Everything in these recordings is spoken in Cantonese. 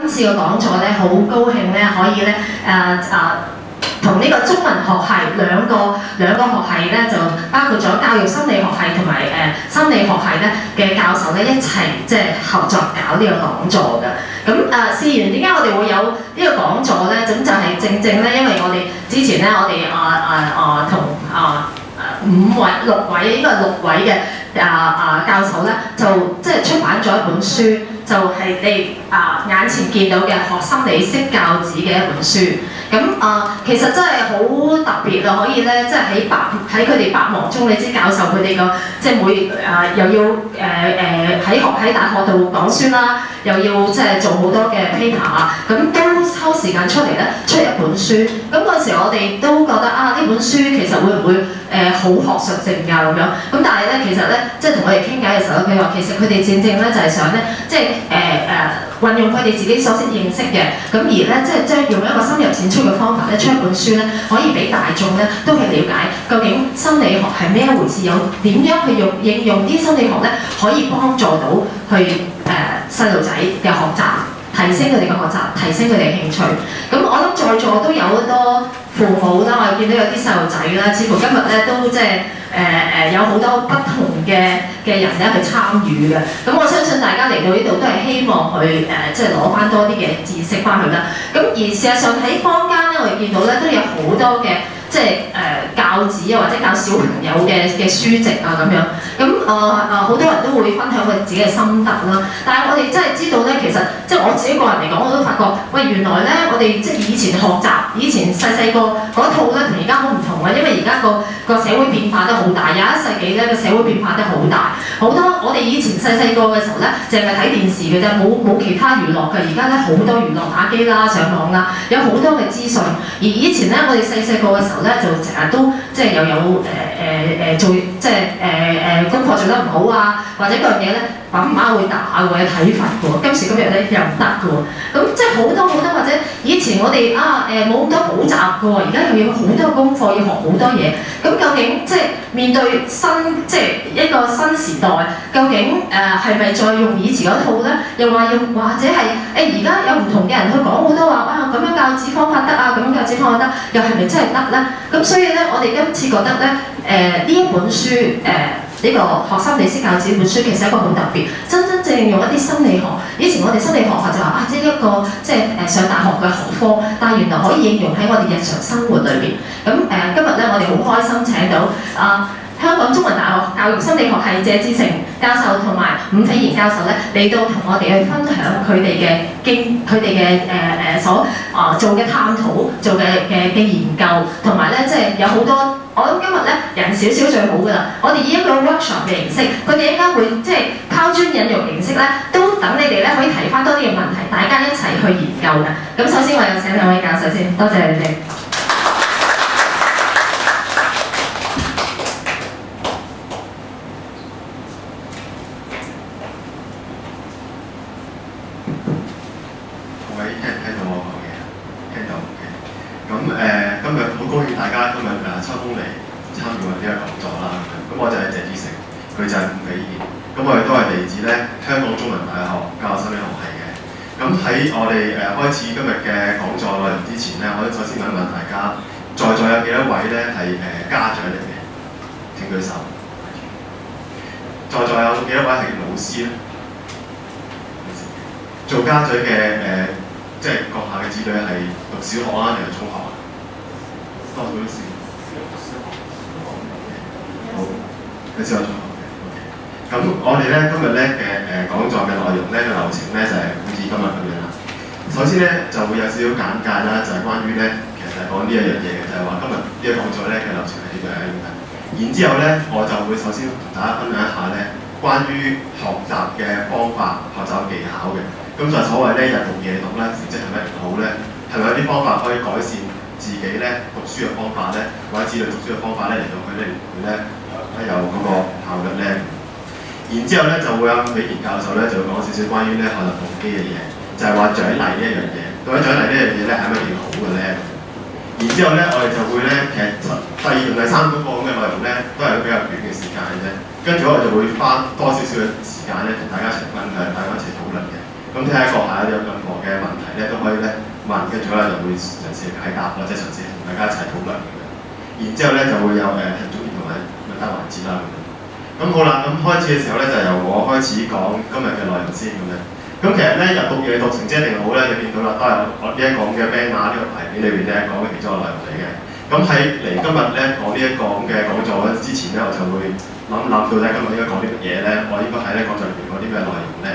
今次嘅講座咧，好高興咧可以咧同呢個中文學系兩個學系咧，就包括咗教育心理學系同埋心理學系咧嘅教授咧一齊即係合作搞呢個講座嘅。咁事緣點解我哋會有呢個講座咧？咁就係正正咧，因為我哋之前咧，我哋同6位應該係6位嘅教授咧，就即係出版咗一本書，就係你眼前見到嘅學心理識教子嘅一本書。咁其實真係好特別啊！可以咧，即係喺佢哋百忙中，你知教授佢哋個即係又要喺大學度講書啦，又要即係做好多嘅 paper 啊，咁都抽時間出嚟咧出一本書。咁嗰陣時我哋都覺得呢本書其實會唔會好學術性㗎咁樣？咁但係咧其實咧即係同我哋傾偈嘅時候，佢話其實佢哋正正咧就係想咧即係運用佢哋自己所識認識嘅，咁而咧即係將用一個深入淺出嘅方法咧出一本書咧，可以俾大眾咧都去了解究竟心理學係咩一回事，有點樣去應用啲心理學咧可以幫助到去細路仔嘅學習，提升佢哋嘅學習，提升佢哋嘅興趣。咁我諗在座都有好多父母啦，我見到有啲細路仔啦，似乎今日咧都即係有好多不同嘅人咧去參與嘅。咁我相信大家嚟到呢度都係希望去即係攞翻多啲嘅知識翻去啦。咁而事實上喺坊間咧，我哋見到咧都有好多嘅即係教子啊，或者教小朋友嘅書籍啊咁樣。咁好多人都會分享佢自己嘅心得啦。但係我哋真係知道咧，其實即係我自己個人嚟講，我都發覺喂，原來咧我哋即係以前學習，以前細個嗰套咧同而家好唔同啊。因為而家個社會變化得好大，21世紀咧個社會變化得好大，好多我哋以前細個嘅時候咧，淨係睇電視嘅啫，冇其他娛樂嘅。而家咧好多娛樂，打機啦、上網啦，有好多嘅資訊。而以前咧，我哋細個嘅時候咧，就成日都即係又有做即係功課做得唔好啊，或者嗰樣嘢咧，爸爸媽媽會打嘅，有體罰嘅喎。今時今日咧又唔得嘅喎。咁即係好多，或者以前我哋冇咁多補習嘅喎，而家又要好多功課，要學好多嘢。咁究竟即係面對即係一個新時代，究竟係咪再用以前嗰套咧？又話用或者係而家有唔同嘅人去講好多話咁樣教子方法得啊，咁樣教子方法得，又係咪真係得咧？咁所以咧，我哋今次覺得咧呢一本書呢個學心理識教子本書其實係一個好特別，真正用一啲心理學。以前我哋心理學就話即係一個即係上大學嘅學科，但係原來可以應用喺我哋日常生活裏邊。咁今日咧，我哋好開心請到香港中文大學教育心理學系謝志成教授同埋伍斐然教授咧嚟到同我哋去分享佢哋嘅所做嘅探討、做嘅研究，同埋咧即係有好多。我諗今日咧人少少最好㗎啦，我哋以一個 workshop 嘅形式，佢哋應該會即係拋磚引玉形式咧，都等你哋咧可以提翻多啲嘅問題，大家一齊去研究嘅。咁首先我有請兩位教授先，多謝你哋。各位聽到我講嘢，聽到嘅。咁今日好高興大家今日抽空嚟參與我哋呢個講座啦。咁我就係謝志成，佢就係伍斐然。咁我哋都係嚟自咧香港中文大學教育心理學系嘅。咁喺我哋開始今日嘅講座內容之前咧，我首先問一問大家，在座有幾多位咧係家長嚟嘅？請舉手。在座有幾多位係老師咧？做家長嘅即係閣下嘅子女係讀小學啊定係中學啊？多數都是。好，你小學中學嘅。OK。咁我哋咧今日咧嘅講座嘅內容咧嘅流程咧就係好似今日咁樣啦。首先咧就會有少少簡介啦，就係關於咧其實係講呢一樣嘢嘅，就係話今日呢個講座咧嘅流程係點樣嘅。然之後咧我就會首先同大家分享一下咧關於學習嘅方法、學習技巧嘅。咁就所謂咧日讀夜讀咧，成績係咪唔好咧？係咪有啲方法可以改善自己咧讀書嘅方法咧，或者子女讀書嘅方法咧，嚟到佢有嗰個效率咧？然之後咧就會有伍斐然教授咧就會講少少關於咧學習動機嘅嘢，就係話獎勵呢一樣嘢。到底獎勵呢樣嘢咧係咪一件好嘅咧？然之後咧我哋就會咧其實第二同第三嗰個咁嘅內容咧都係比較短嘅時間嘅啫。跟住我哋就會花多少少嘅時間咧同大家一齊分享，大家一齊討論嘅。咁睇下閣下有任何嘅嘅問題咧都可以咧問，跟住咧就會嘗試解答或者嘗試同大家一齊討論咁樣。然之後咧就會有聽總結同埋問答環節啦咁樣。咁好啦，咁開始嘅時候咧就由我開始講今日嘅內容先咁樣。咁其實咧入讀嘢讀成績一定好咧，你見到啦，都係我呢一個咁嘅 banner 呢個牌面裏邊咧講嘅其中一個內容嚟嘅。咁喺嚟今日咧講呢一個咁嘅講座之前咧，我就會諗到底今日應該講啲乜嘢咧？我應該喺咧講座裏邊講啲咩內容咧？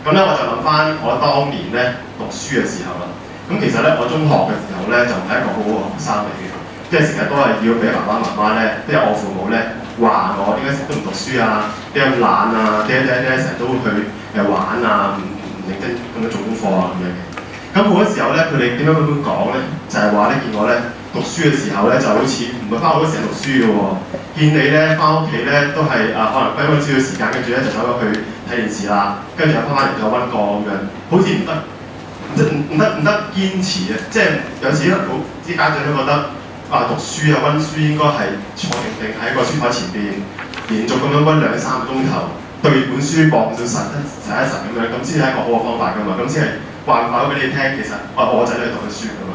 咁咧我就諗翻我當年咧讀書嘅時候啦。咁其實咧我中學嘅時候咧就唔係一個好好嘅學生嚟嘅，即係成日都係要俾爸爸媽媽咧，即係我父母咧話我點解成日都唔讀書啊？點解咁懶啊？點解成日都會去玩啊？唔認真咁樣做功課啊咁樣嘅。咁好多時候咧，佢哋點樣咁樣講咧？就係話咧見我咧讀書嘅時候咧就好似唔係花好多時間讀書嘅喎，見你咧翻屋企咧都係可能分少少時間，跟住咧就走咗去睇電視啦，跟住又翻嚟再温過咁樣，好似唔得堅持啊！即係有時咧，好啲家長都覺得讀書啊温書應該係坐定喺個書台前邊，連續咁樣温2-3個鐘頭，對本書望到實一實咁樣，咁先係一個好嘅方法㗎嘛，咁先係話到俾你聽，其實我仔都係讀緊書㗎嘛。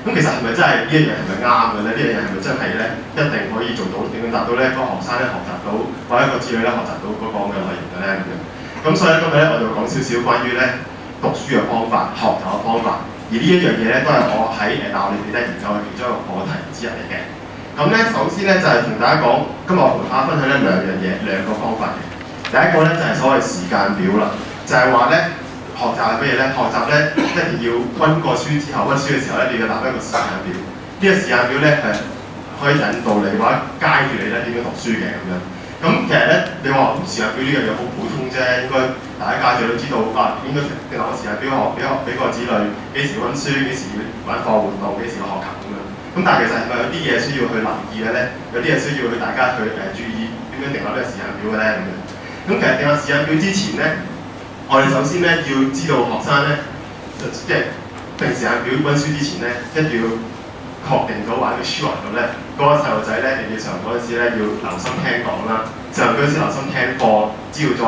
咁其實係咪真係呢一樣係咪啱嘅咧？呢一樣係咪真係咧一定可以做到？點樣達到咧？嗰個學生咧學習到，或者一個子女咧學習到嗰個咁嘅內容嘅咧咁樣。咁所以今日咧我就講少少關於咧讀書嘅方法、學習嘅方法。而呢一樣嘢咧都係我喺大學裏邊咧研究嘅其中一個課題之一嚟嘅。咁咧首先咧就係同大家講，今日我同大家分享咧兩個方法嘅。第一個咧就係所謂時間表啦，就係話咧。學習係乜嘢咧？學習咧一定要温過書之後，温書嘅時候咧，你要立一個時間表。呢個時間表咧係可以引導你或者街住你咧點樣讀書嘅咁樣。咁其實咧，你話時間表呢樣嘢好普通啫，應該大家家長都知道應該定立個時間表俾個子女幾時温書，幾時玩課活動，幾時去學習咁樣。咁但係其實係咪有啲嘢需要去留意嘅咧？有啲嘢需要去大家去注意點樣定立呢個時間表嘅咧咁樣。咁其實定立時間表之前咧，我哋首先咧要知道學生咧，即係定時間表温書之前咧，一定要確定到話要 sure 到咧，嗰個細路仔咧，你上嗰陣時咧要留心聽講啦，上嗰陣時留心聽課，知道咗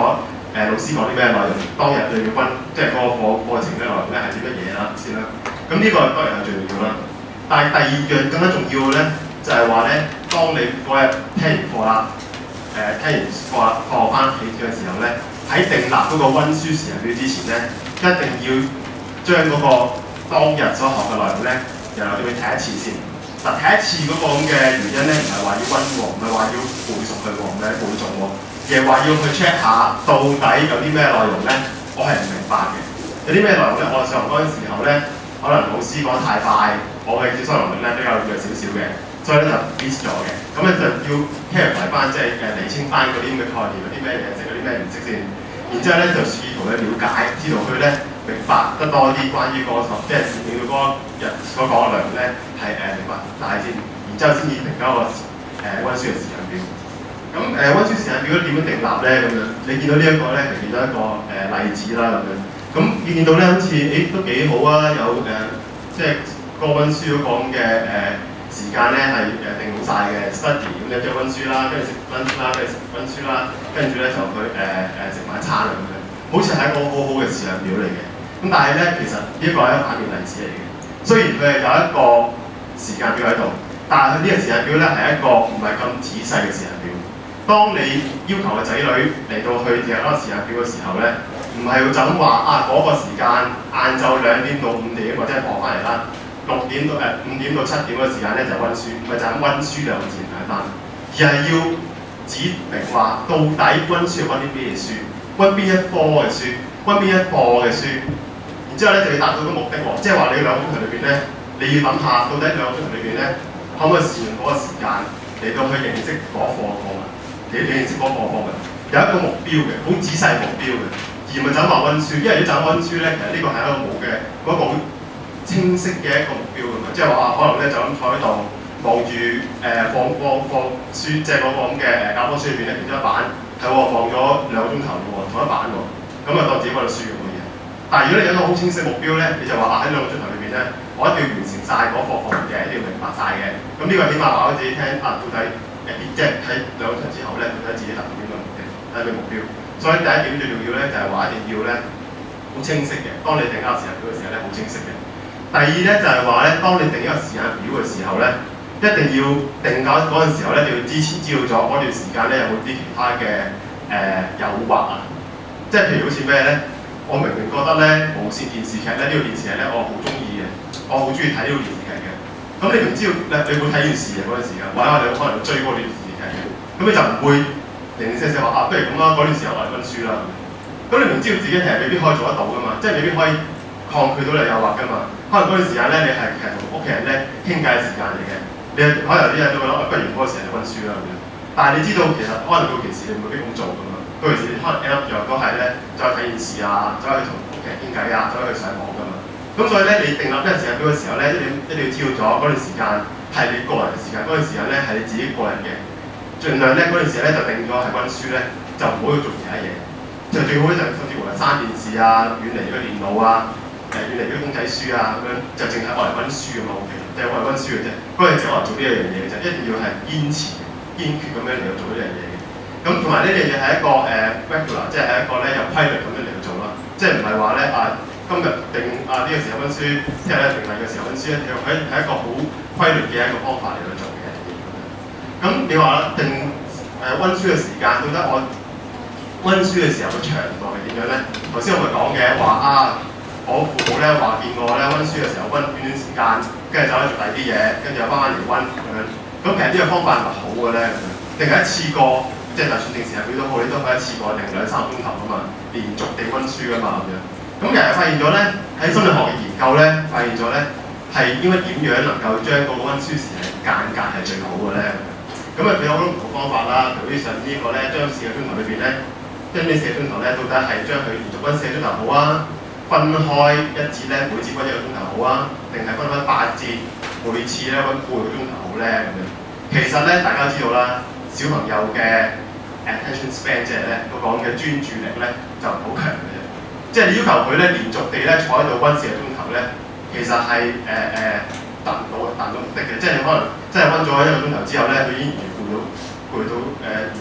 老師講啲咩內容，當日你要温，即係嗰個課程嘅內容咧係啲乜嘢啦先啦。咁呢個當然係最重要啦。但係第二樣更加重要嘅咧，就係話咧，當你嗰日聽完課啦，聽完課啦，放學翻屋企嘅時候咧。喺訂立嗰個温書時間表之前咧，一定要將嗰個當日所學嘅內容咧，又要去睇一次先。嗱，睇一次嗰個咁嘅原因咧，唔係話要温喎，唔係話要背熟佢喎，唔係背誦喎，而係話要去 check 下到底有啲咩內容咧，我係唔明白嘅。有啲咩內容咧，我上嗰陣時候咧，可能老師講得太快，我嘅接收能力咧比較弱少少嘅，所以咧就 miss 咗嘅。咁咧就要 clarify 翻，即係釐清翻嗰啲咁嘅概念，有啲咩嘢識，有啲咩唔識先。然之後咧就試圖去了解，知道佢咧明白得多啲關於嗰個即係令到嗰日所講嘅內容咧係明白晒先。然之後先至定交個温書嘅時間表。咁温書時間表點樣定立咧？咁樣你見到呢一個咧係見到一個例子啦咁樣。咁見到咧好似都幾好啊，有即係個温書嗰個咁嘅時間咧係定好晒嘅 study， 咁你即係温書啦，跟住食温書啦，跟住食温書啦，跟住咧就去食晚餐咁樣，好似係一個好好嘅時間表嚟嘅。咁但係咧，其實呢一個係一個反面例子嚟嘅。雖然佢係有一個時間表喺度，但係佢呢個時間表咧係一個唔係咁仔細嘅時間表。當你要求個仔女嚟到去定嗰個時間表嘅時候咧，唔係就咁話嗰個時間晏晝2點到5點或者係放翻嚟啦。5點到7點嘅時間咧就温書，唔係就咁温書2個字唔簡單，而係要指明話到底温書係温啲咩書，温邊一科嘅書，温邊一課嘅書，然之後咧就要達到個目的喎，即係話你2個鐘頭裏邊咧，你要諗下到底2個鐘頭裏邊咧，可唔可以善用嗰個時間嚟到去認識嗰課嘅課文，你認識嗰課課文，有一個目標嘅，好仔細目標嘅，而唔係就咁話温書，因為如果就咁温書咧，其實呢個係一個冇嘅嗰個清晰嘅一個目標㗎嘛，即係話可能咧就咁坐喺度望住放書，即係嗰個咁嘅教科書裏邊咧，其中一版係喎放咗2個鐘頭嘅喎，同一版喎，咁啊當自己温咗書咁嘅嘢。但係如果你有一個好清晰目標咧，你就話喺2個鐘頭裏邊咧，我一定要完成晒嗰課課文嘅，一定要明白晒嘅。咁呢個起碼話俾自己聽到底即係喺2個鐘頭之後咧，到底自己達到邊個目的，係咩目標？所以第一點最重要咧就係話一定要咧好清晰嘅。當你定一個時間表嘅時候咧，好清晰嘅。第二咧就係話咧，當你定一個時間表嘅時候咧，一定要定嗰陣時候咧，你要之前知道咗嗰段時間咧有冇啲其他嘅誘惑啊。即係譬如好似咩咧？我明明覺得咧無線電視劇咧呢個電視劇咧我好中意嘅，我好中意睇呢個電視劇嘅。咁你明知道你會睇電視嘅嗰陣時間，或者你可能追嗰段電視劇嘅，咁你就唔會零零舍舍話啊，不如咁啦，嗰段時候我嚟温書啦。咁你明知道自己其實未必可以做得到噶嘛，即係未必可以抗拒到你誘惑噶嘛。可能嗰段時間咧，你係其實同屋企人咧傾偈嘅時間嚟嘅，你可能有啲人都覺得不如嗰個時間就温書啦咁樣。但係你知道其實可能到期時你唔會必咁做噶嘛。到時你可能 end up 咗都係咧走去睇電視啊，走去同屋企人傾偈啊，走去上網噶嘛。咁所以咧，你訂立呢個時間表嘅時候咧，一定要知道咗嗰段時間係你個人嘅時間，嗰段時間咧係你自己個人嘅。盡量咧嗰段時間咧就定咗係温書咧，就唔好去做其他嘢。就最好咧就甚至乎係閂電視啊，遠離個電腦啊，遠離啲公仔書啊咁樣，就淨係愛嚟温書咁啊 OK，就係愛嚟温書嘅啫。嗰陣時愛嚟做呢一樣嘢嘅啫，一定要係堅持、堅決咁樣嚟到做呢樣嘢嘅。咁同埋呢樣嘢係一個regular， 即係一個咧有規律咁樣嚟到做啦。即係唔係話咧今日定呢個時候温書，聽日咧定第二個時候温書咧，係一個好規律嘅一個方法嚟到做嘅。咁你話定温書嘅時間，到底我温書嘅時候嘅長度係點樣咧？頭先我咪講嘅話我父母咧話見我咧温書嘅時候温短時間，跟住走去做第二啲嘢，跟住又翻嚟温咁樣。咁其實呢個方法係咪好嘅咧？定係一次過，即係就算定時間表都好，你都可以一次過定2-3個鐘頭噶嘛，連續地温書噶嘛咁樣。咁其實發現咗咧，喺心理學嘅研究咧，發現咗咧係應該點樣能夠將嗰個温書時間隔係最好嘅咧？咁啊，佢有好多唔同方法啦。譬如上呢個咧，將4個鐘頭裏邊咧，將呢4個鐘頭咧，到底係將佢連續温4個鐘頭好啊，分開一節咧，每節温1個鐘頭好啊，定係分開8節，每次咧温半個鐘頭好咧咁樣。其實咧，大家知道啦，小朋友嘅 attention span 即係咧，佢講嘅專注力咧就好強嘅啫。即係你要求佢咧連續地咧坐喺度温4個鐘頭咧，其實係達唔到目的嘅。即係你可能真係温咗1個鐘頭之後咧，佢已經完全攰到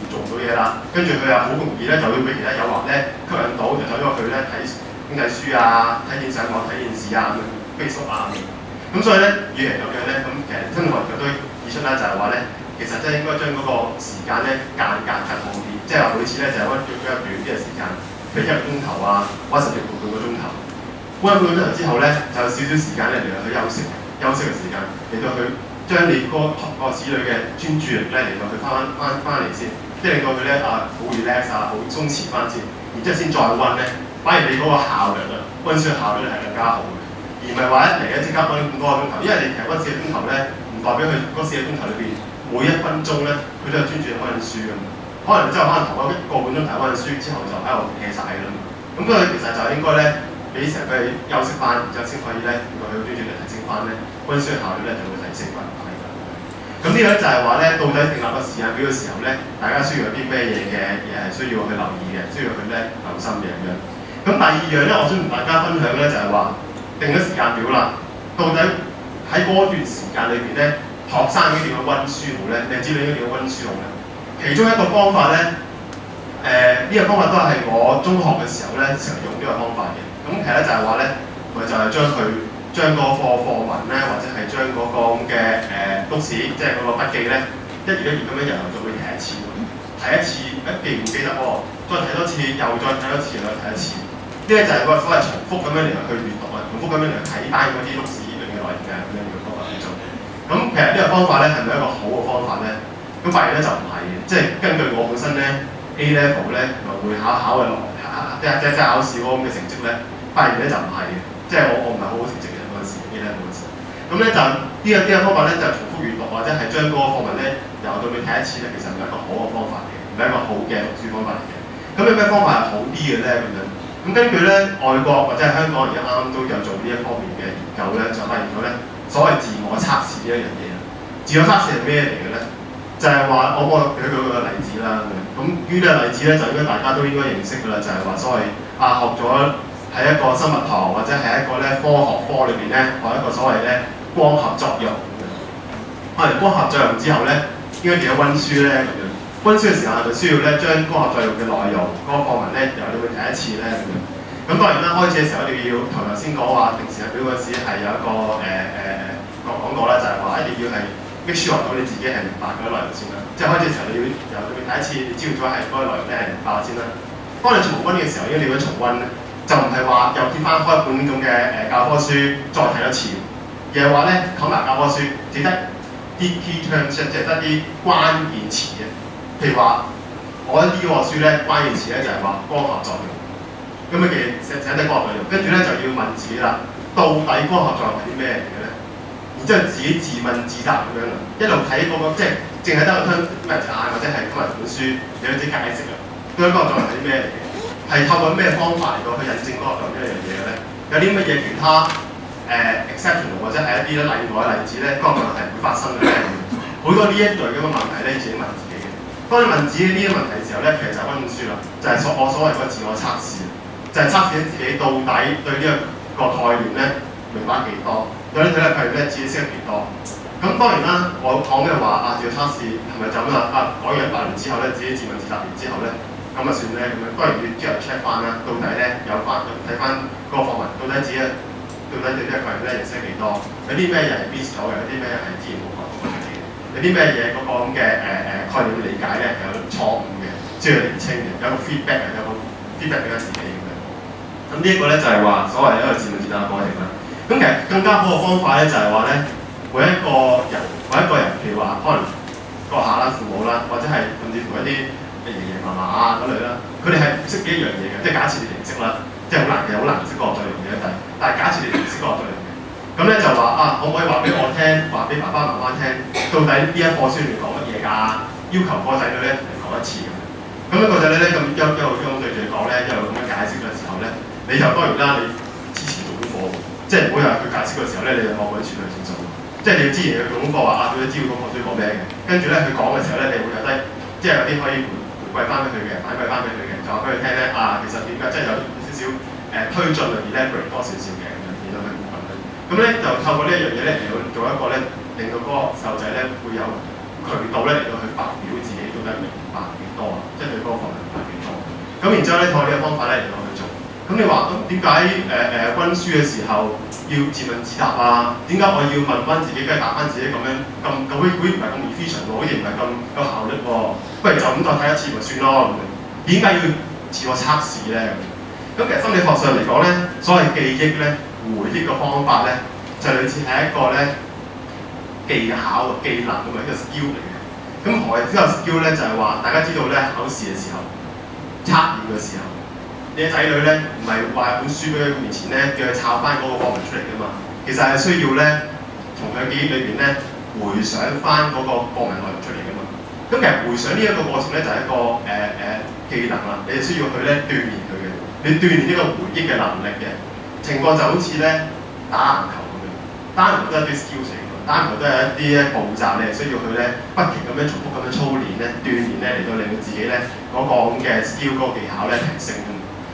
做唔到嘢啦。跟住佢又好容易咧就會俾其他誘惑咧吸引到，就走咗去咧睇經濟書啊、睇電上網、睇電視啊、Facebook 啊咁。咁所以咧，與其咁樣咧，咁其實心理學佢都指出啦，就係話咧，其實真係應該將嗰個時間咧間隔好啲，即係話每次咧就係温咗比較短啲嘅時間，譬如1個鐘頭啊，或者甚至半個鐘頭。温半個鐘頭之後咧，就有少少時間咧嚟到去休息嘅時間，嚟到去將你個子女嘅專注力咧嚟到去翻嚟先，即係令到佢咧好 relax 啊，好鬆弛翻先，然之後先再温咧，反而你嗰個效率啊，温書嘅效率係更加好嘅。而唔係話一嚟咧即刻温咁多個鐘頭，因為你其實温4個鐘頭咧，唔代表佢嗰4個鐘頭裏邊每1分鐘咧，佢都有專注去温書㗎嘛。可能之後可能頭嗰1個半鐘頭温書之後就喺度hea晒㗎啦嘛。咁所以其實就應該咧，俾成日佢休息翻，然之後先可以咧，令到佢專注力提升翻咧，温書嘅效率咧就會提升翻。咁呢個咧就係話咧，到底定立個時間表嘅時候咧，大家需要有啲咩嘢嘅嘢係需要去留意嘅，需要去咧留心嘅咁樣。咁第二樣咧，我想同大家分享咧就係話，定咗時間表啦，到底喺嗰段時間裏邊咧，學生應該點樣温書好咧？你知你應該點樣温書好咧？其中一個方法咧，呢個方法都係我中學嘅時候咧成日用呢個方法嘅。咁其實咧就係話咧，我就係將個課文咧，或者係將嗰個咁嘅notes，即係嗰個筆記咧，一頁咁樣由頭到尾睇一次，睇一次記唔記得喎？再睇多次，又再睇多次，又睇一次。呢個就係個所謂重複咁樣嚟去閱讀啊，重複咁樣嚟睇單嗰啲notes裏面嘅內容嘅咁樣嘅方法去做。咁其實呢個方法咧係咪一個好嘅方法咧？咁發現咧就唔係嘅，即係根據我本身咧 A level 咧同埋會考嘅落即係考試嗰個咁嘅成績咧，發現咧就唔係嘅，即係我唔係好好成績嘅嗰陣時 A level 嗰陣時。咁咧就呢個方法咧就重複閱讀或者係將嗰個課文咧由到尾睇一次咧，其實唔係一個好嘅方法嚟嘅，唔係一個好嘅讀書方法嚟嘅。咁有咩方法係好啲嘅咧？咁樣咁根據咧外國或者係香港而家啱啱都有做呢一方面嘅研究咧，就發現咗咧所謂自我測試呢一樣嘢。自我測試係咩嚟嘅咧？就係話我舉個例子啦。咁呢個例子咧就應該大家都應該認識㗎啦，就係話所謂學咗喺一個生物堂或者係一個咧科學科裏邊咧學一個所謂咧光合作用。學完光合作用之後咧，應該點樣温書咧？咁樣温書嘅時候係咪需要咧將光合作用嘅內容嗰個課文咧由你去睇一次咧？咁樣咁咁當然啦，開始嘅時候一定要同頭先講話定時日表嗰時係有一個講過啦，就係話一定要係 make sure 到你自己係明白嗰啲內容先啦。即係開始嘅時候你要由第一次你知道咗係嗰個內容咧係明白先啦。當你重溫嘅時候，應該點樣重溫咧？就唔係話又貼翻開一本咁嘅教科書再睇一次，而係話咧講埋教科書，只得啲 key terms 即係得啲關鍵詞嘅。譬如話，我呢個書咧關鍵詞咧就係話光合作用。咁嘅寫低光合作用，跟住咧就要問自己啦，到底光合作用係啲咩嚟嘅咧？然之後自己自問自答咁樣啦，一路睇嗰個即係淨係得個咩字眼或者係今日本書有啲解釋啦，到底光合作用係啲咩嚟嘅？係透過咩方法嚟到去印證光合作用呢樣嘢嘅咧？有啲乜嘢其他exceptional 或者係一啲例外例子咧，光合作用係唔會發生嘅咧？好多呢一類咁嘅問題咧，自己問自己嘅。當你問自己呢啲問題嘅時候咧，其實就溫本書啦，就係我所謂嗰個自我測試，就係測試緊自己到底對呢個概念咧明白幾多，有啲睇嚟譬如咧自己識得幾多。咁當然啦，我講嘅話自我測試係咪就咁啦？講完100年之後咧，自己自問自答完之後咧，咁啊算咧咁樣。當然要之後 check 翻啦，到底咧有翻睇翻嗰個課文，到底自己對呢個概念咧認識幾多？有啲咩嘢係 miss 咗嘅，有啲咩係自然冇講過嘅。有啲咩嘢嗰個咁嘅概念理解咧係有錯誤嘅，需要釐清嘅，有個 feedback 有個 feedback 俾翻自己咁樣。咁呢一個咧就係話所謂一個自問自答嘅過程啦。咁其實更加好嘅方法咧就係話咧，每一個人，譬如話可能閣下啦、父母啦，或者係甚至乎一啲爺爺嫲嫲啊嗰類啦，佢哋係唔識幾樣嘢嘅，即係假設你哋唔識啦，即係好難嘅，好難唔識光合作用嘅，但係假設你哋唔識光合作用嘅。咁咧就話可唔可以話俾我聽，話俾爸爸媽媽聽，到底呢一課書裏面講乜嘢㗎？要求個仔女咧嚟講一次咁。咁一個仔女咧咁一路對住你講咧，一路咁樣解釋嘅時候咧，你就當然啦，你之前做功課，即係唔好又佢解釋嘅時候咧，你就望佢全部算數。即係你之前佢做功課話佢都知道功課書講咩嘅，跟住咧佢講嘅時候咧，你會有低，即係有啲可以回饋翻俾佢嘅，反饋翻俾佢嘅，就話俾佢聽咧其實點解即係有少少推進啊 elaborate 多少少嘅。咁咧就透過呢一樣嘢咧嚟到做一個咧，令到嗰個細路仔咧會有渠道咧嚟到去發表自己到底明白幾多啊，即係對嗰個課文明白幾多。咁然之後咧，透過呢個方法咧嚟到去做。咁你話咁點解溫書嘅時候要自問自答啊？點解我要問翻自己，跟住答翻自己咁樣咁會唔係咁 efficient 喎？好似唔係咁有效率喎？不如就咁再睇一次咪算咯。點解要自我測試咧？咁其實心理學上嚟講咧，所謂記憶咧。回憶嘅方法咧，就類似係一個咧技巧、技能咁樣一個 skill 嚟嘅。咁何謂呢個 skill 咧？就係話大家知道咧，考試嘅時候、測驗嘅時候，你嘅仔女咧唔係話本書俾佢面前咧，叫佢抄翻嗰個課文出嚟㗎嘛。其實係需要咧，從佢記憶裏邊咧回想翻嗰個課文內容出嚟㗎嘛。咁其實回想呢一個過程咧，就係一個技能啦。你係需要去咧鍛鍊佢嘅，你鍛鍊呢個回憶嘅能力嘅。情況就好似咧打籃球咁樣，打籃球都係一啲 skills 嚟嘅，打籃球都係一啲步驟，你係需要去咧不停咁樣重複咁樣操練咧、鍛鍊咧，嚟到令到自己咧嗰個咁嘅 skill 嗰個技巧咧提升。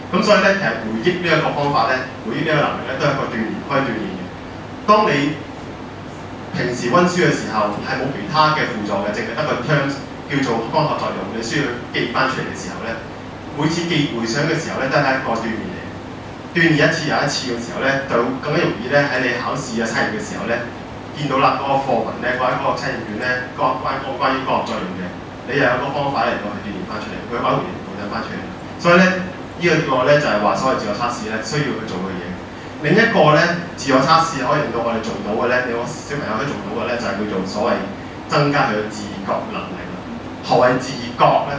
咁所以咧，其實回憶呢一個方法咧，回憶呢個能力咧，都係一個鍛鍊，可以鍛鍊嘅。當你平時温書嘅時候係冇其他嘅輔助嘅，淨係得個 terms 叫做光合作用，你需要記翻出嚟嘅時候咧，每次回想嘅時候咧，都係一個鍛鍊。鍛鍊一次又一次嘅時候咧，就更加容易咧喺你考試啊測驗嘅時候咧，見到啦嗰個課文咧，嗰個測驗卷咧，關於光合作用嘅，你又有個方法嚟到去鍛鍊翻出嚟，佢把回應導引翻出嚟。所以咧，呢個咧就係話所謂自我測試咧，需要去做嘅嘢。另一個咧，自我測試可以令到我哋做到嘅咧，你個小朋友可以做到嘅咧，就係叫做所謂增加佢嘅自覺能力。何謂自覺咧？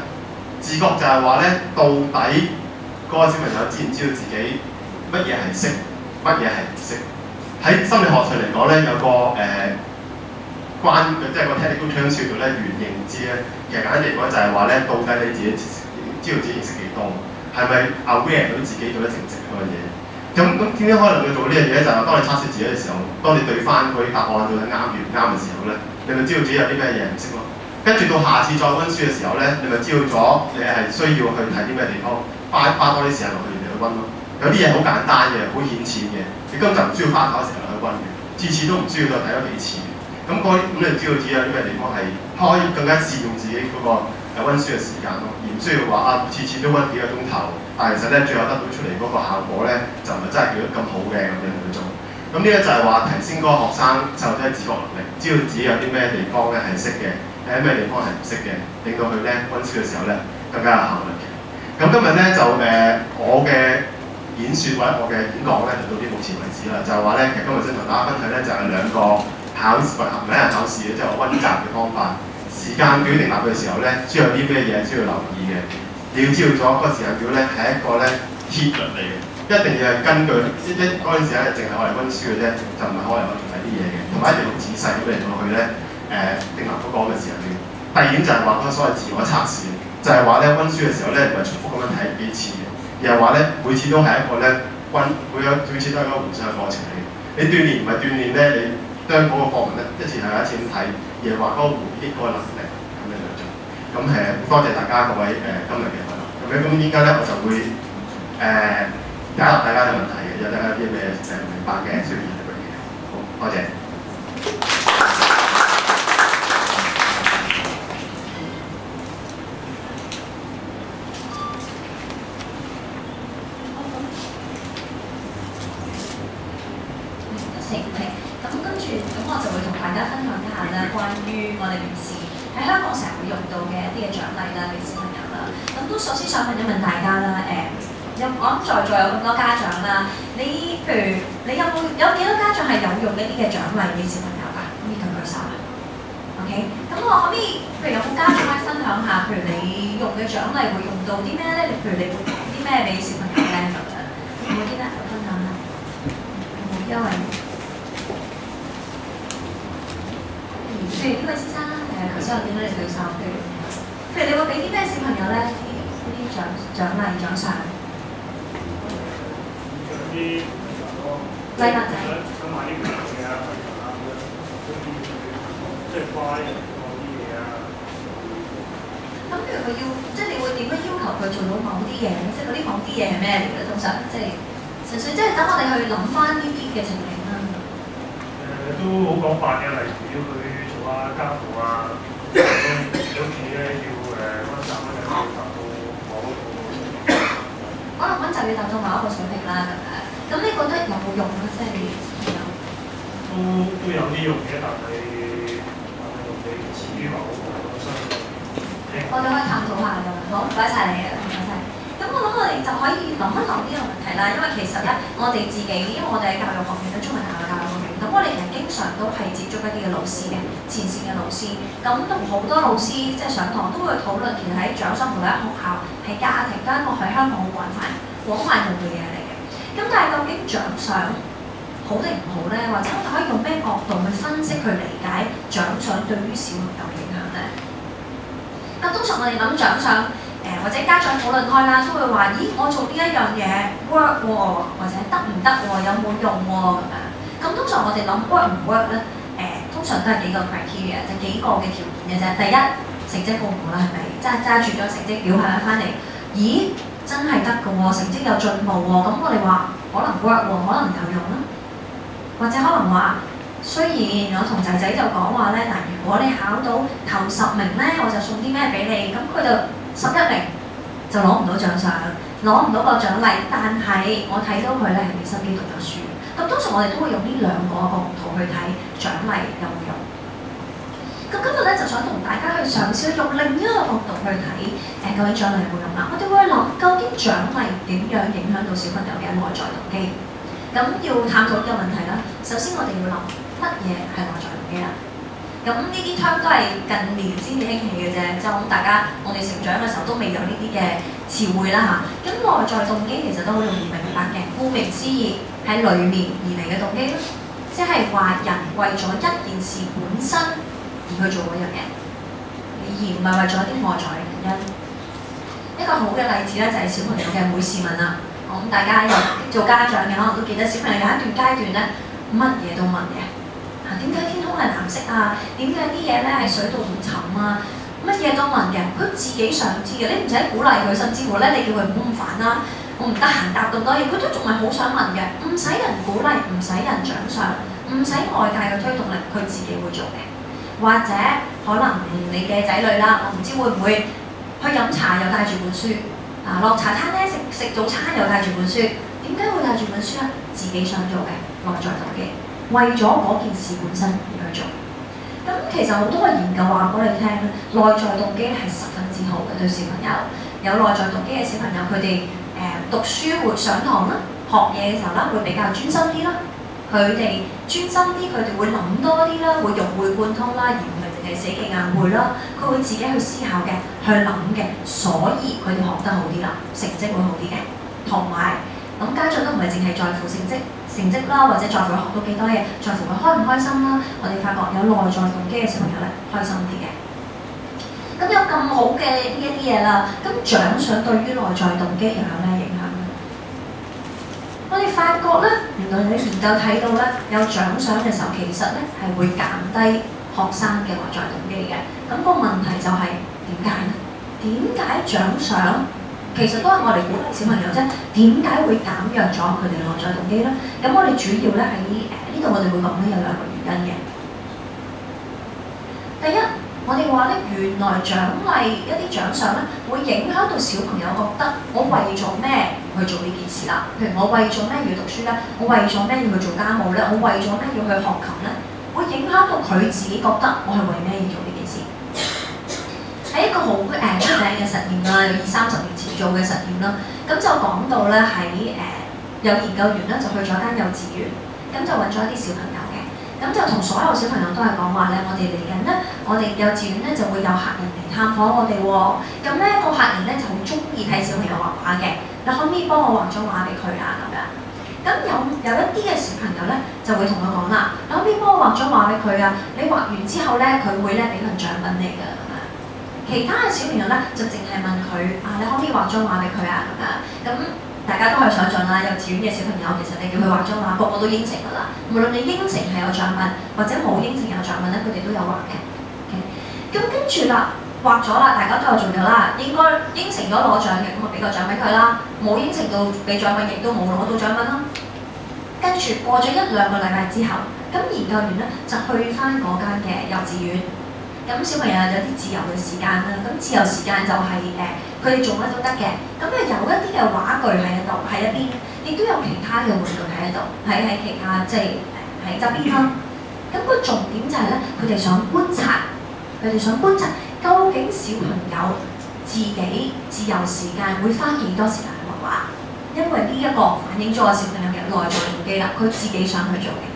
自覺就係話咧，到底嗰個小朋友知唔知道自己乜嘢係識，乜嘢係唔識？喺心理學上嚟講咧，有個即係個 technical term 叫做咧原認知咧。其實簡單嚟講就係話咧，到底你自己知道自己認識幾多？係咪 aware 到自己做得值唔值嗰樣嘢？咁點樣可能去做呢樣嘢咧？就係當你測試自己嘅時候，當你對翻嗰啲答案到底啱與唔啱嘅時候咧，你咪知道自己有啲咩嘢唔識咯。跟住到下次再温書嘅時候咧，你咪知道咗你係需要去睇啲咩地方，花多啲時間落去嚟去温咯。有啲嘢好簡單嘅，好顯淺嘅，你根本就唔需要花太多時間去温嘅，次次都唔需要再睇多幾次。咁你就知道自己有啲咩地方係可以更加善用自己嗰個温書嘅時間咯，而唔需要話次次都温幾個鐘頭，但係其實咧最後得到出嚟嗰個效果咧就唔係真係叫得咁好嘅咁樣去做。咁呢個就係話提升嗰個學生細路仔嘅自覺能力，知道自己有啲咩地方咧係識嘅，有啲咩地方係唔識嘅，令到佢咧温書嘅時候咧更加有效率嘅。咁今日咧就我嘅演説或者我嘅演講咧就到呢目前為止啦，就係話咧其實今日想同大家分享咧就係兩個考試或唔係一人考試嘅，即係温習嘅方法。時間表定立嘅時候咧，需要有啲咩嘢需要留意嘅？你要知道咗嗰個時間表咧係一個咧鐵律嚟嘅，一定要係根據嗰陣時咧，淨係我嚟温書嘅啫，就唔係我嚟我做睇啲嘢嘅，同埋一定好仔細咁嚟到去咧定立嗰個嘅時間表。第二點就係話嗰個所謂自我測試，就係話咧温書嘅時候咧唔係重複咁樣睇幾次嘅，而係話咧每次都係一個咧每次都係一個互相嘅過程嚟嘅。你鍛鍊唔係鍛鍊咧，你將嗰個課文咧一次又一次咁睇，而係話嗰個回憶嗰個能力咁樣去做。咁多謝大家各位今日嘅分享。咁依家咧我就會解答大家嘅問題嘅，有大家有啲咩明白嘅需要問嘅。好，多謝。我就會同大家分享一下咧，關於我哋平時喺香港成日會用到嘅一啲嘅獎勵啦，俾小朋友啦。咁都首先想問一問大家啦，我諗在座有咁多家長啦，你譬如你有幾多家長係有用呢啲嘅獎勵俾小朋友㗎？可以舉手啊 ？OK， 咁我可以譬如有冇家長可以分享下，譬如你用嘅獎勵會用到啲咩咧？譬如你會講啲咩俾小朋友咧咁樣？有冇啲咧分享下？有冇因為？譬如呢位先生，頭先我見到你舉手，譬如你會俾啲咩小朋友咧？呢啲獎勵獎賞，啲禮物仔，想買啲嘢啊，即係乖嗰啲嘢啊。咁譬如佢要，即係你會點樣要求佢做到某啲嘢？即係嗰啲某啲嘢係咩嚟嘅？通常即係純粹即係等我哋去諗翻呢啲嘅情景啦。都好廣泛嘅，例如要佢做下家務啊，屋企咧要温習咧就要達到某一個水平。可能温習要達到某一個水平啦，咁樣。咁你覺得有冇用咧？即係都有啲用嘅，但係用你至於某個身上。我哋可以探討下㗎。好，唔該晒你啊，唔該晒。咁我諗我哋就可以諗一諗呢個問題啦，因為其實咧，我哋自己因為我哋喺教育學院，喺中文大學教育學院，咁我哋其實經常都係接觸一啲嘅老師嘅前線嘅老師，咁同好多老師即係上堂都會討論，其實喺獎賞無論喺學校、喺家庭，都係一個喺香港好廣泛用嘅嘢嚟嘅。咁但係究竟獎賞好定唔好咧？或者我哋可以用咩角度去分析去理解獎賞對於小朋友嘅影響咧？咁通常我哋諗獎賞。或者家長討論開啦，都會話：咦，我做呢一樣嘢 work 喎，或者得唔得喎，有冇用喎咁樣。咁通常我哋諗 work 唔 work 咧？通常都係幾個 criteria，就幾個嘅條件嘅啫。第一，成績好唔好啦？係咪？揸住咗成績表係咪翻嚟？咦，真係得嘅喎，成績有進步喎。咁我哋話可能 work 喎，可能有用啦。或者可能話，雖然我同仔仔就講話咧，嗱，如果你考到頭10名咧，我就送啲咩俾你。咁佢就11名就攞唔到獎賞，攞唔到個獎勵，但係我睇到佢咧係俾心機讀咗書。咁通常我哋都會用呢兩個角度去睇獎勵有冇用。咁今日咧就想同大家去嘗試用另一個角度去睇究竟獎勵有冇用啦。我哋會諗究竟獎勵點樣影響到小朋友嘅內在動機。咁要探討呢個問題啦，首先我哋要諗乜嘢係內在動機啦。咁呢啲 term 都係近年先至興起嘅啫，就咁大家我哋成長嘅時候都未有呢啲嘅詞彙啦嚇。咁內在動機其實都好容易明白嘅，顧名思義係裏面而嚟嘅動機咯，即係話人為咗一件事本身而去做嗰樣嘢，而唔係為咗一啲外在嘅原因。一個好嘅例子咧就係小朋友嘅每事問啦。咁大家有做家長嘅可能都記得，小朋友有一段階段咧乜嘢都問嘅。點解天空係藍色啊？點解啲嘢咧喺水度咁沉啊？乜嘢都問嘅，佢自己想知嘅，你唔使鼓勵佢，甚至乎咧你叫佢唔好咁煩啦，我唔得閒答咁多嘢，佢都仲係好想問嘅，唔使人鼓勵，唔使人獎賞，唔使外界嘅推動力，佢自己會做嘅。或者可能你嘅仔女啦，我唔知會唔會去飲茶又帶住本書，落茶餐廳食早餐又帶住本書，點解會帶住本書啊？自己想做嘅內在動機，為咗嗰件事本身而去做。咁其實好多嘅研究話俾我哋聽咧，內在動機係十分之好嘅對小朋友。有內在動機嘅小朋友，佢哋讀書會上堂啦，學嘢嘅時候啦，會比較專心啲啦。佢哋專心啲，佢哋會諗多啲啦，會融會貫通啦，而唔係淨係死記硬背啦。佢會自己去思考嘅，去諗嘅，所以佢哋學得好啲啦，成績會好啲嘅。同埋咁家長都唔係淨係在乎成績啦，或者在乎佢學到幾多嘢，在乎佢開唔開心啦。我哋發覺有內在動機嘅小朋友咧，開心啲嘅。咁有咁好嘅呢一啲嘢啦，咁獎賞對於內在動機又有咩影響咧？我哋發覺咧，原來你研究睇到咧，有獎賞嘅時候，其實咧係會減低學生嘅內在動機嘅。咁個問題就係點解咧？點解獎賞其實都係我哋鼓勵小朋友啫？點解會減弱咗佢哋嘅內在動機咧？咁我哋主要咧喺呢度，我哋會講咧有兩個原因嘅。第一，我哋話咧，原來獎勵一啲獎賞咧，會影響到小朋友覺得我為咗咩去做呢件事啦。譬如我為咗咩要讀書咧，我為咗咩要去做家務咧，我為咗咩要去學琴咧，會影響到佢自己覺得我係為咩要做呢件事。喺一個好出名嘅實驗啦，有20-30年前做嘅實驗啦，咁就講到咧喺有研究員咧就去咗間幼稚園，咁就揾咗一啲小朋友嘅，咁就同所有小朋友都係講話咧，我哋嚟緊咧，我哋幼稚園咧就會有客人嚟探訪我哋喎，咁咧個客人咧就好中意睇小朋友畫畫嘅，你可唔可以幫我畫張畫俾佢啊？咁樣，咁有一啲嘅小朋友咧就會同佢講啦，你可唔可以幫我畫張畫俾佢啊？你畫完之後咧，佢會咧俾份獎品你㗎。其他嘅小朋友咧就淨係問佢啊，你可唔可以畫張畫俾佢啊？咁大家都係想像啦，幼稚園嘅小朋友其實你叫佢畫張畫，個個都應承㗎啦。無論你應承係有獎品，或者冇應承有獎品咧，佢哋都有畫嘅。咁跟住啦，畫咗啦，大家都有做咗啦，應該應承咗攞獎嘅，咁咪俾個獎俾佢啦。冇應承到俾獎品，亦都冇攞到獎品啦。跟住過咗1-2個禮拜之後，咁研究員咧就去翻嗰間嘅幼稚園。咁小朋友有啲自由嘅時間啦，咁自由時間就係佢哋做乜都得嘅。咁有一啲嘅畫具喺度喺一邊，亦都有其他嘅玩具喺度，喺其他即係喺側邊啦。咁個重點就係咧，佢哋想觀察究竟小朋友自己自由時間會花幾多時間去畫畫，因為呢一個反映咗個小朋友嘅內在動機啦，佢自己想去做嘅。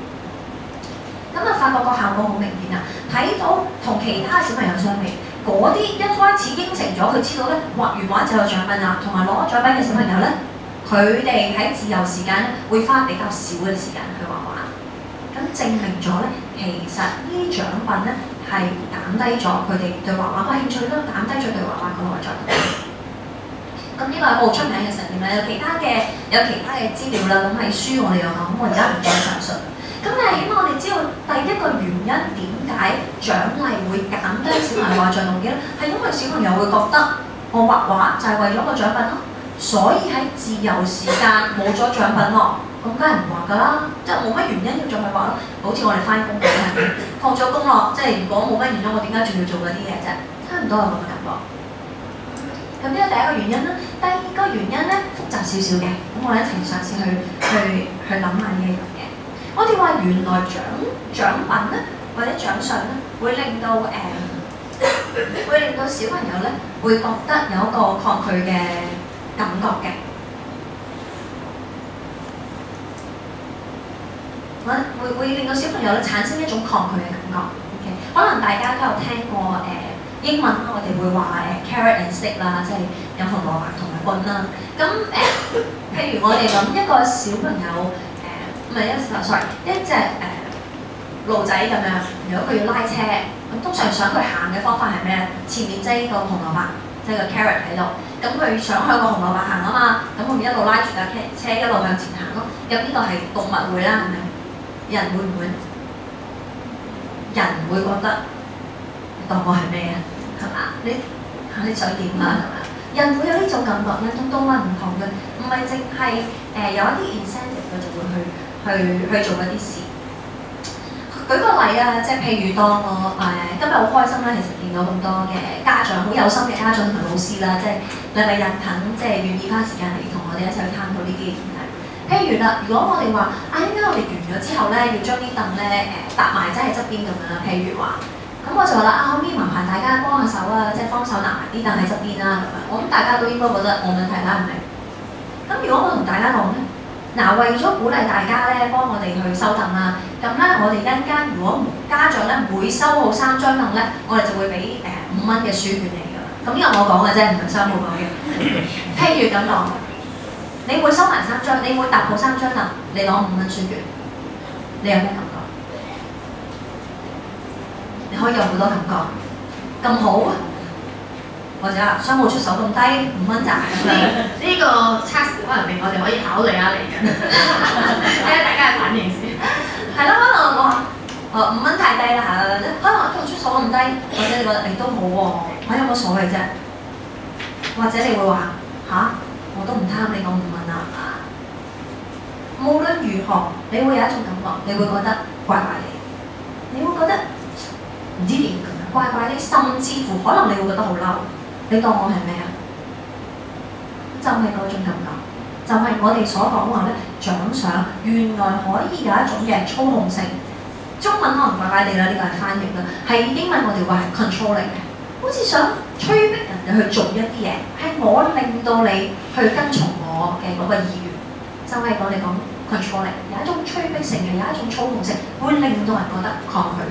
咁啊，發覺個效果好明顯啊！睇到同其他小朋友相比，嗰啲一開始應承咗佢知道咧畫完畫就有獎品啊，同埋攞獎品嘅小朋友咧，佢哋喺自由時間咧會花比較少嘅時間去畫畫。咁證明咗咧，其實呢啲獎品咧係減低咗佢哋對畫畫嘅興趣啦，減低咗對畫畫嘅內在動機。咁呢個係好出名嘅實驗啦，有其他嘅資料啦，咁喺書我哋有講，咁我而家唔再詳述。咁但係起碼我哋知道第一個原因點解獎勵會減低小朋友內在動機咧，係因為小朋友會覺得我畫畫就係為咗個獎品咯，所以喺自由時間冇咗獎品咯，咁梗係唔畫㗎啦，即係冇乜原因要再去畫咯。好似我哋翻工咁係咪？放咗工咯，即係如果冇乜原因，我點解仲要做嗰啲嘢啫？差唔多係咁嘅感覺。咁呢個第一個原因啦，第二個原因咧複雜少少嘅，咁我哋一齊嘗試去諗下呢一樣嘢。我哋話原來獎品咧，或者獎賞咧，會令到小朋友咧會覺得有一個抗拒嘅感覺嘅。會令到小朋友咧產生一種抗拒嘅感覺。Okay? 可能大家都有聽過英文我哋會話carrot and stick 啦，即係有紅蘿蔔同埋棍啦。咁譬如我哋諗一個小朋友。唔係一隻路仔咁樣，如果佢要拉車，咁通常想佢行嘅方法係咩咧？前面擠個紅蘿蔔，即係個 carrot 喺度，咁佢想向個紅蘿蔔行啊嘛，咁佢咪一路拉住架車一路向前行咯。咁呢個係動物會啦，係咪？人會唔會？人會覺得當我係咩啊？係嘛？你想點啊？係嘛？人會有呢種感覺，人同動物唔同嘅，唔係淨係有一啲 incentive 佢就會去做一啲事。舉個例例啊，即係譬如當我今日好開心啦，其實見到咁多嘅家長，好有心嘅家長同埋老師啦，即係你咪人肯即係願意花時間嚟同我哋一齊去探討呢啲議題。譬如啦，如果我哋話應該我哋完咗之後咧，要將啲凳咧搭埋即係側邊咁樣啦，譬如話，咁我就話啦可唔可以麻煩大家幫下手啊，即係幫手拿埋啲凳喺側邊啦咁樣。我諗大家都應該覺得冇問題啦，係咪？咁如果我同大家講咧？為咗鼓勵大家咧，幫我哋去收凳啦，咁咧我哋一陣間如果家長咧每收好3張凳咧，我哋就會俾5蚊嘅書券你㗎啦。咁呢個我講嘅啫，唔係商務講嘅。譬如咁講，你每收埋3張，你每搭好3張凳，你攞5蚊書券，你有咩感覺？你可以有好多感覺，咁好。或者商務出手咁低，5蚊咋咁樣？呢個測試可能我哋可以考慮下嚟緊，睇下大家嘅反應先。係咯，可能我話5蚊太低啦嚇，可能我出手咁低，或者你覺得都好喎，我有冇所謂啫？或者你會話我都唔貪你講5蚊啦，無論如何，你會有一種感覺，你會覺得怪怪地，你會覺得唔知點咁樣怪怪地，甚至乎可能你會覺得好嬲。你當我係咩啊？就係嗰種感覺，就係我哋所講話咧，獎賞原來可以有一種嘅操控性。中文可能怪怪地啦，呢個係翻譯啦，係英文我哋話係 controlling嘅，好似想催逼人哋去做一啲嘢，係我令到你去跟從我嘅嗰個意願，就係我哋講 controlling， 有一種催逼性嘅，有一種操控性，會令到人覺得抗拒。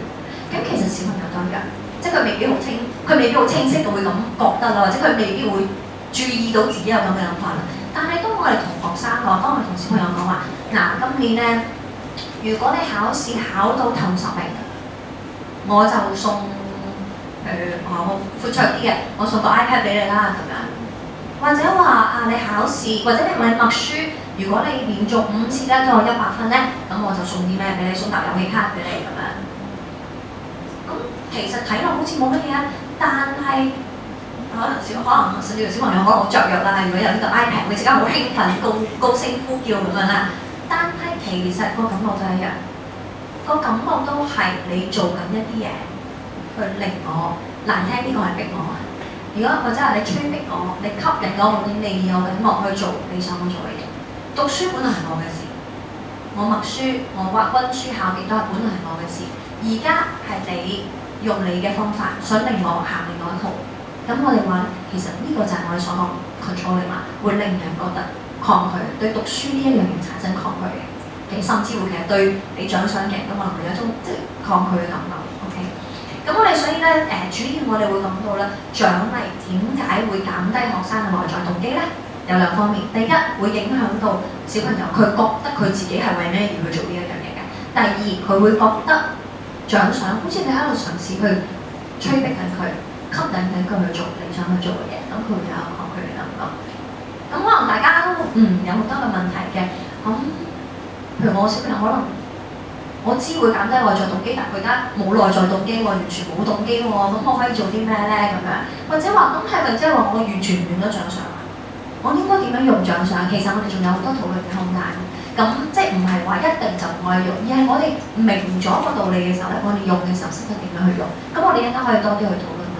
咁其實小朋友都一樣。即係佢未必好清晰到會咁覺得啦，或者佢未必會注意到自己有咁嘅諗法啦。但係當我哋同學生講，當我哋同小朋友講話，今年咧，如果你考試考到頭10名，我就送我闊綽啲嘅，我送個 iPad 俾你啦咁樣。或者話你考試，或者你默書，如果你連續5次咧都有100分咧，咁我就送啲咩俾你？送沓遊戲卡俾你咁樣。其實睇落好似冇乜嘢啊，但係可能甚至乎小朋友可能好雀躍啦。如果有呢個 iPad，會即刻好興奮、高聲呼叫咁樣啦。但係其實個感覺都係一樣，個感覺都係你做緊一啲嘢去令我難聽啲講係逼我。如果或者係你催逼我，你吸引我，你有緊我去做你想我做嘅嘢。讀書本來係我嘅事，我默書、我溫書考幾多本來係我嘅事。而家係你用你嘅方法，想令我行另外一套。咁我哋話其實呢個就係我哋所講 controlling 嘛，會令人覺得抗拒，對讀書呢一樣嘢產生抗拒嘅，甚至乎其實對你獎賞嘅咁可能會有一種即係抗拒嘅感覺。OK， 咁我哋所以咧主要我哋會講到咧獎勵點解會減低學生嘅內在動機咧？有2方面，第一會影響到小朋友佢覺得佢自己係為咩而去做呢一樣嘢嘅；第二佢會覺得獎賞好似你喺度嘗試去催逼緊佢，吸引緊佢去做你想去做嘅嘢，咁佢會有抗拒嘅感覺。咁可能大家都有好多嘅問題嘅。咁譬如我小朋友可能我知會減低內在動機，但佢而家冇內在動機喎，完全冇動機喎，咁我可以做啲咩咧？咁樣或者話咁係咪即係話我完全唔用得獎賞啊？我應該點樣用獎賞？其實我哋仲有好多討論嘅空間。咁即係唔係話一定就唔可以用，而係我哋明咗個道理嘅時候咧，我哋用嘅時候識得點樣去用。咁我哋一陣間可以多啲去討論啦。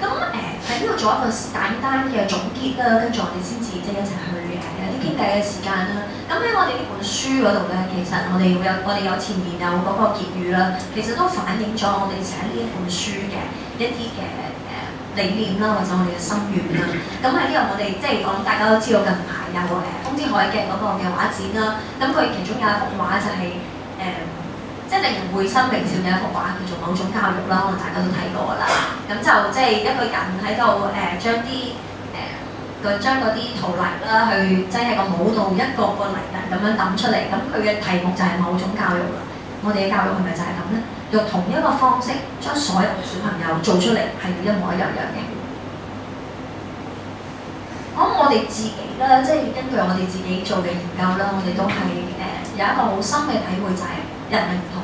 咁喺呢度做一個簡單嘅總結啦，跟住我哋先至即係一齊去有啲傾偈嘅時間啦。咁喺我哋呢本書嗰度咧，其實我哋有前面有嗰個結語啦，其實都反映咗我哋寫呢一本書嘅一啲嘅理念啦，或者我哋嘅心願啦。咁喺呢度我哋即係講，大家都知道近排有豐之海嘅嗰個嘅畫展啦。咁佢其中有一幅畫就係即係令人會心微笑嘅一幅畫，叫做某種教育啦。可能大家都睇過啦。咁就即係一個人喺度將嗰啲陶泥啦，去擠喺個模度，一個個泥人咁樣揼出嚟。咁佢嘅題目就係某種教育啦。我哋嘅教育係咪就係咁咧？用同一個方式將所有嘅小朋友做出嚟係一模一樣嘅。咁我哋自己啦，即係根據我哋自己做嘅研究啦，我哋都係有一個好深嘅體會，就係人係唔同，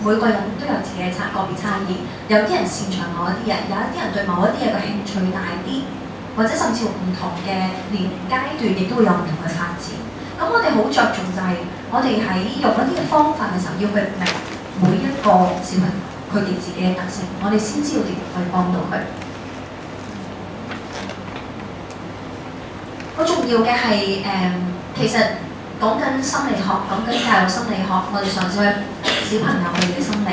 每個人都有自己嘅個別差異。有啲人擅長某一啲嘢，有一啲人對某一啲嘢嘅興趣大啲，或者甚至乎唔同嘅年齡階段亦都會有唔同嘅發展。咁我哋好着重就係我哋喺用一啲嘅方法嘅時候，要去明每一個小朋友佢哋自己嘅特性，我哋先知道點去幫到佢。好重要嘅係其實講緊心理學，講緊教育心理學，我哋嘗試去小朋友佢哋嘅心理，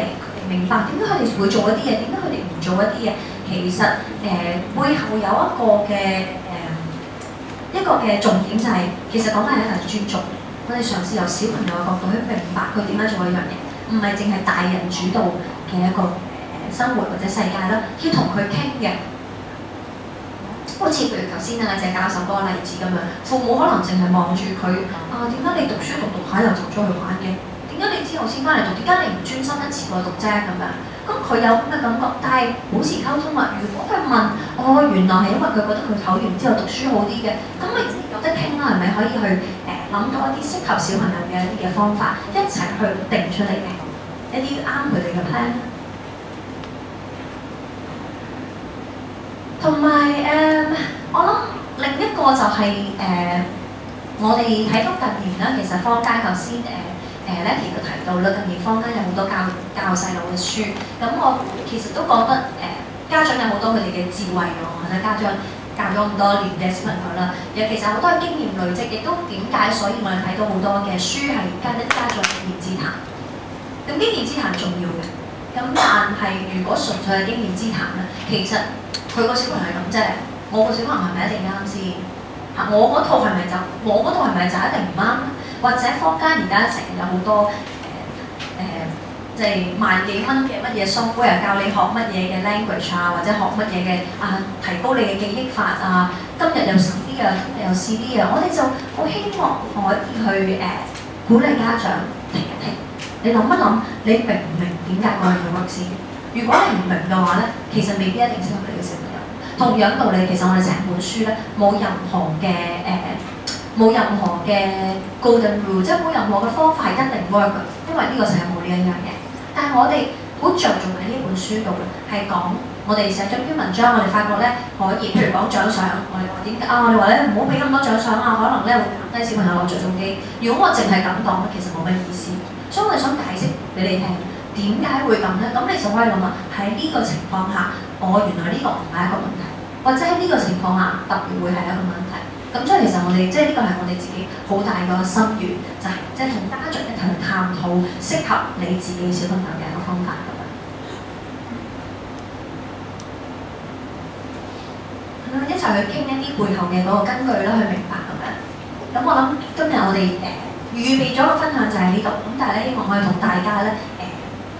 明白點解佢哋會做一啲嘢，點解佢哋唔做一啲嘢。其實背後有一個嘅重點就係、其實講緊係一個尊重。我哋嘗試由小朋友嘅角度去明白佢點解做一樣嘢，唔係淨係大人主導嘅一個生活或者世界啦，要同佢傾嘅。好似譬如頭先啊謝教授嗰個例子咁樣，父母可能淨係望住佢啊，點解你讀書讀下又走咗去玩嘅？點解你之後先翻嚟讀？點解你唔專心一次過讀啫咁樣？咁佢有咁嘅感覺，但係保持溝通啊。如果佢問原來係因為佢覺得佢考完之後讀書好啲嘅，咁咪有得傾啦，係咪可以去諗到一啲適合小朋友嘅一啲嘅方法，一齊去定出嚟嘅一啲啱佢哋嘅 plan。同埋我諗另一個就係、我哋睇到近年啦，其實坊間頭先Letty 都提到啦，近年坊間有好多教細路嘅書，咁我其實都覺得家長有好多佢哋嘅智慧喎，或者家長教咗咁多年嘅小朋友啦，其實好多嘅經驗累積，亦都點解所以我哋睇到好多嘅書係加咗經驗之談。咁經驗之談重要嘅，咁但係如果純粹係經驗之談咧，其實佢個小朋友係咁啫，我個小朋友係咪一定啱先？我嗰套係咪就一定唔啱？或者坊間而家成日有好多即係萬幾蚊嘅乜嘢 software 教你學乜嘢嘅 language 啊，或者學乜嘢嘅提高你嘅記憶法啊，今日又試啲啊，聽日又試啲啊，我哋就好希望可以去鼓勵家長停一停，你諗一諗，你明唔明點解我哋要 work 先？如果你唔明嘅話咧，其實未必一定適合你嘅小朋友。同樣道理，其實我哋成本書咧冇任何嘅 golden rule， 即係冇任何嘅方法係一定 work 嘅，因為呢個世界冇呢一樣嘢。但係我哋好着重喺呢本書度咧，係講我哋寫咗篇文章，我哋發覺咧可以，譬如講獎賞，我哋話點解我哋話咧唔好俾咁多獎賞啊，可能咧會減低小朋友攞獎動機。如果我淨係咁講咧，其實冇乜意思。所以我哋想解釋俾你聽，點解會咁咧？咁你就可以諗啊，喺呢個情況下，原來呢個唔係一個問題，或者喺呢個情況下特別會係一個問題。咁所以其實我哋即係呢個係我哋自己好大個心願，就係即係同家長一齊去探討適合你自己小朋友嘅一個方法咁樣。一齊去傾一啲背後嘅嗰個根據啦，去明白咁樣。咁我諗今日我哋預備咗個分享就喺呢度，咁但係咧希望可以同大家咧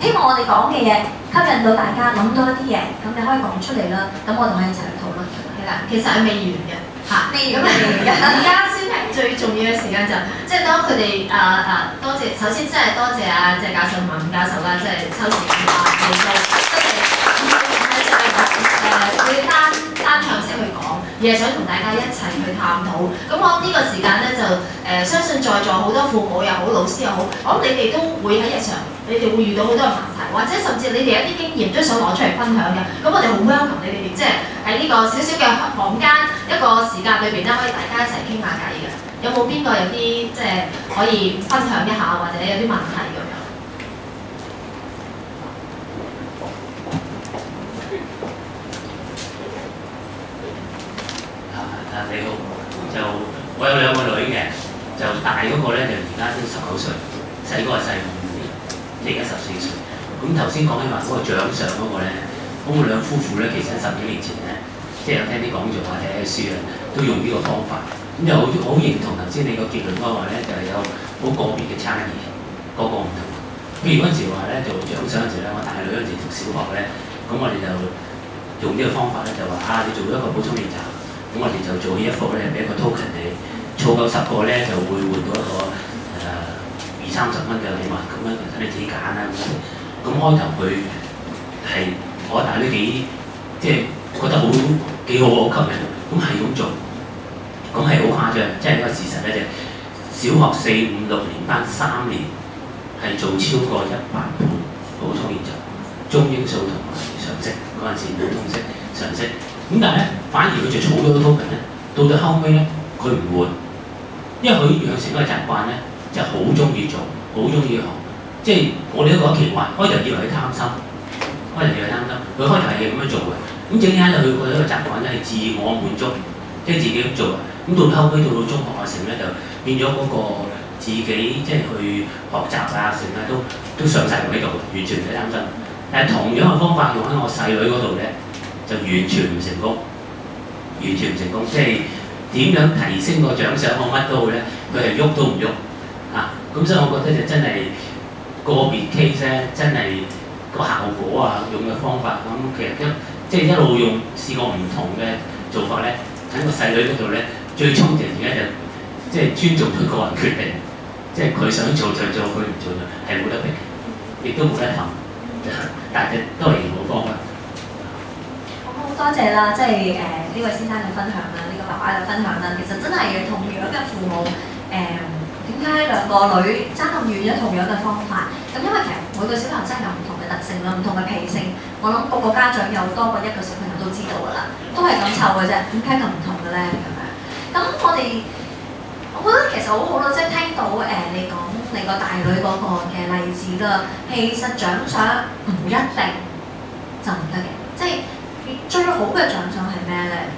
希望我哋講嘅嘢吸引到大家諗到一啲嘢，咁你可以講出嚟啦。咁我哋可以一齊去討論。係啦，其實係未完嘅嚇，未完嘅。而家先係最重要嘅時間就，即係當佢哋多謝，首先真係多謝謝教授同埋伍教授啦，即係抽時間嚟到，多謝會單向式去講，而係想同大家一齊去探討。咁我呢個時間咧就相信在座好多父母又好，老師又好，我諗你哋都會喺日常，你哋會遇到好多嘅問題，或者甚至你哋一啲經驗都想攞出嚟分享嘅。咁我哋好 welcome你哋，即係喺呢個少少嘅房間一個時間裏邊咧，可以大家一齊傾下偈嘅。有冇邊個有啲即係可以分享一下，或者有啲問題咁樣？你好，就我有兩個女嘅，就大嗰個咧就而家都19歲，細嗰個細5年，即係而家14歲。咁頭先講起話嗰個獎賞嗰個咧，嗰個兩夫婦咧其實10幾年前咧，即係有聽啲講座或者書啊，都用呢個方法。咁就好認同頭先你個結論嗰個咧，就係有好個別嘅差異，個個唔同。譬如嗰陣時話咧做獎賞嗰陣時咧，我大女嗰陣時讀小學咧，咁我哋就用呢個方法咧，就話你做一個補充練習。咁我哋就做呢一幅咧，俾一個 token 你，儲夠10個咧就會換到一個20-30蚊嘅禮物，咁樣其實你自己揀啦咁。咁開頭佢係我大女幾即係覺得好幾好吸引，咁係咁做，咁係好誇張，即係一個事實咧就小學4、5、6年班3年係做超過100盤補充練習，中英數同埋常識嗰陣時普通識、常識。咁但係咧，反而佢就儲咗個 token 咧，到咗後尾咧，佢唔換，因因為佢養成一個習慣咧，就好中意做，好中意學。即係我哋都覺得奇怪，開頭以為佢貪心，佢開頭係咁樣做嘅。咁整下就佢覺得一個習慣咧係自我滿足，即係自己咁做。咁到後尾到中學嘅時候咧，就變咗嗰個自己即係去學習啊，成啊都上晒喺度，完全唔使擔心。但係同樣嘅方法用喺我細女嗰度咧，就完全唔成功，完全唔成功。即係點樣提升個獎賞我乜都好咧，佢係喐都唔喐啊！咁所以我覺得就真係個別 case 咧，真係個效果啊，用嘅方法咁其實即係一路用試過唔同嘅做法咧，喺個細女嗰度咧，最終就而家就即係尊重佢個人決定，即係佢想做就做，佢唔做就係冇得逼，亦都冇得氹，但係都係好方法。好多謝啦，即係呢位先生嘅分享啦，呢個爸爸嘅分享啦，其實真係同樣嘅父母點解兩個女爭咁遠咗同樣嘅方法？咁因為其實每個小朋友真係有唔同嘅特性啦，唔同嘅脾性。我諗個個家長有多過一個小朋友都知道㗎啦，都係咁湊嘅啫，點解咁唔同嘅咧？咁樣。咁我覺得其實好好咯，即係聽到你講你個大女嗰個嘅例子啦。其實獎賞唔一定就唔得嘅，即係最好嘅獎賞係咩咧？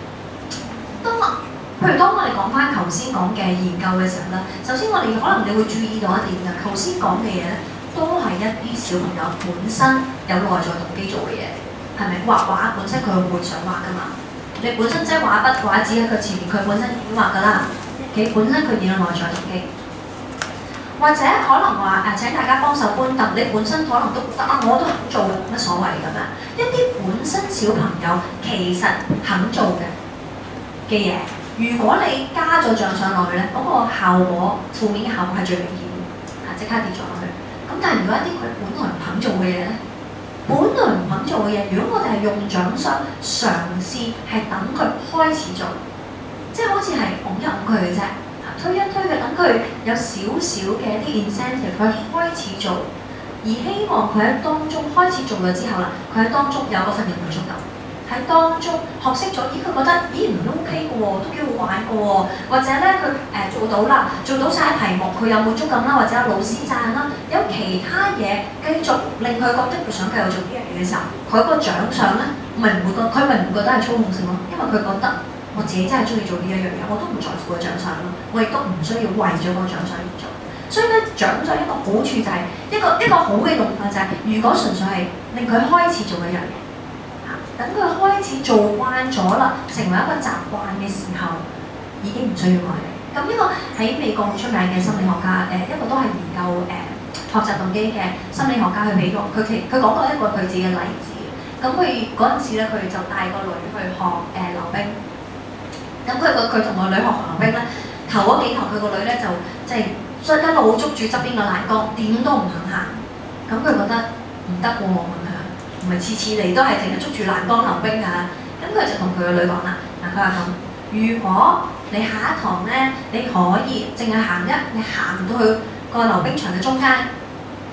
譬如當我哋講翻頭先講嘅研究嘅時候咧，首先我哋可能你會注意到一點嘅，頭先講嘅嘢咧，都係一啲小朋友本身有內在動機做嘅嘢，係咪？畫畫本身佢會想畫噶嘛，你本身即係畫筆畫紙喺佢前面，佢本身已經畫噶啦，佢本身佢已經有內在動機。或者可能話請大家幫手搬凳，你本身可能都覺得我都肯做，冇乜所謂咁樣。一啲本身小朋友其實肯做嘅嘢。如果你加咗獎賞落去咧，嗰個效果負面嘅效果係最明顯嘅，即刻跌咗落去。咁但係如果一啲佢本來唔肯做嘅嘢咧，本來唔肯做嘅嘢，如果我哋係用獎賞嘗試係等佢開始做，即係好似係拱一拱佢嘅啫，推一推佢，等佢有少少嘅一啲 incentive 佢開始做，而希望佢喺當中開始做咗之後啦，佢喺當中有嗰份認同感。喺當中學識咗，佢覺得唔 OK 嘅喎，都幾好玩嘅喎，或者咧佢做到啦，做到晒題目，佢有滿足感啦，或者有老師讚啦，有其他嘢繼續令佢覺得佢想繼續做呢樣嘢嘅時候，佢個獎賞咧，佢咪唔覺得係操控性咯，因為佢覺得我自己真係中意做呢一樣嘢，我都唔在乎個獎賞咯，我亦都唔需要為咗個獎賞而做。所以咧，獎賞一個好處就係一個好嘅用法就係，如果純粹係令佢開始做一樣嘢。等佢開始做慣咗啦，成為一個習慣嘅時候，已經唔需要愛你。咁呢個喺美國好出名嘅心理學家，一個都係研究學習動機嘅心理學家去美國，佢講過一個佢自己嘅例子。咁佢嗰陣時咧，佢就帶個女去學溜冰。咁佢同個女學溜冰咧，頭嗰幾堂佢個女咧就即係一路捉住側邊個欄杆，點都唔肯行。咁佢覺得唔得喎。唔係次次嚟都係淨係捉住欄杆溜冰㗎，咁佢就同佢個女講啦，佢話咁，如果你下一堂咧，你可以淨係你行唔到去個溜冰場嘅中間，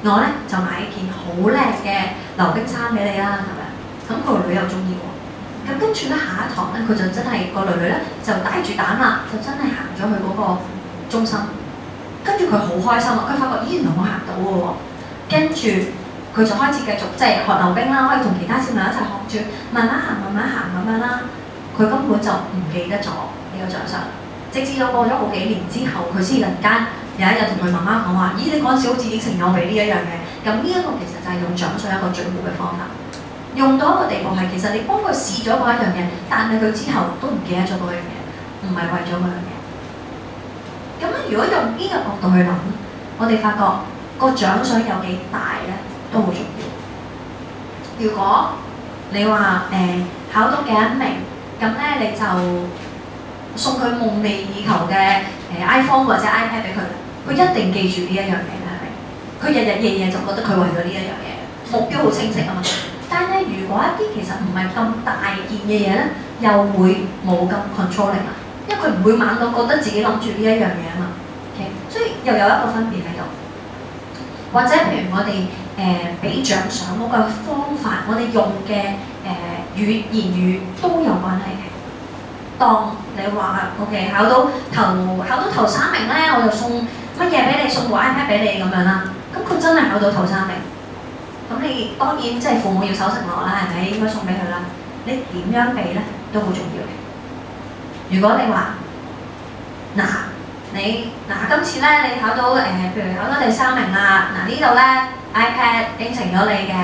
我咧就買一件好靚嘅溜冰衫俾你啦，係咪？咁佢個女又中意喎，咁跟住咧下一堂咧，佢就真係個女咧就帶住膽啦，就真係行咗去嗰個中心，跟住佢好開心啊，佢發覺原來我行到嘅喎，跟住。佢就開始繼續即係學溜冰啦，可以同其他小朋友一齊學住慢慢行咁樣啦。佢根本就唔記得咗呢個獎賞，直至到過咗好幾年之後，佢先突然間有一日同佢媽媽講話：咦，你嗰陣時好似應承咗我俾呢一樣嘢。咁呢一個其實就係用獎賞一個最好嘅方法，用到一個地步係其實你幫佢試咗嗰一樣嘢，但係佢之後都唔記得咗嗰樣嘢，唔係為咗嗰樣嘢。咁如果用呢個角度去諗，我哋發覺個獎賞有幾大咧？都好重要。如果你話考到幾多名，咁咧你就送佢夢寐以求嘅iPhone 或者 iPad 俾佢，佢一定記住呢一樣嘢，係咪？佢日日夜夜就覺得佢為咗呢一樣嘢，目標好清晰啊嘛。但係如果一啲其實唔係咁大件嘅嘢咧，又會冇咁 controlling 啦，因為佢唔會猛到覺得自己諗住呢一樣嘢啊嘛。Okay? 所以又有一個分別喺度。或者譬如我哋俾獎賞嗰個方法，我哋用嘅言語都有關係嘅。當你話 OK 考到頭3名咧，我就送乜嘢俾你，送部 iPad 俾你咁樣啦。咁佢真係考到頭3名，咁你當然即係父母要守承諾啦，係咪應該送俾佢啦？你點樣俾咧都好重要嘅。如果你話今次咧你考到譬如考到第3名啦，呢度咧 iPad 應承咗你嘅，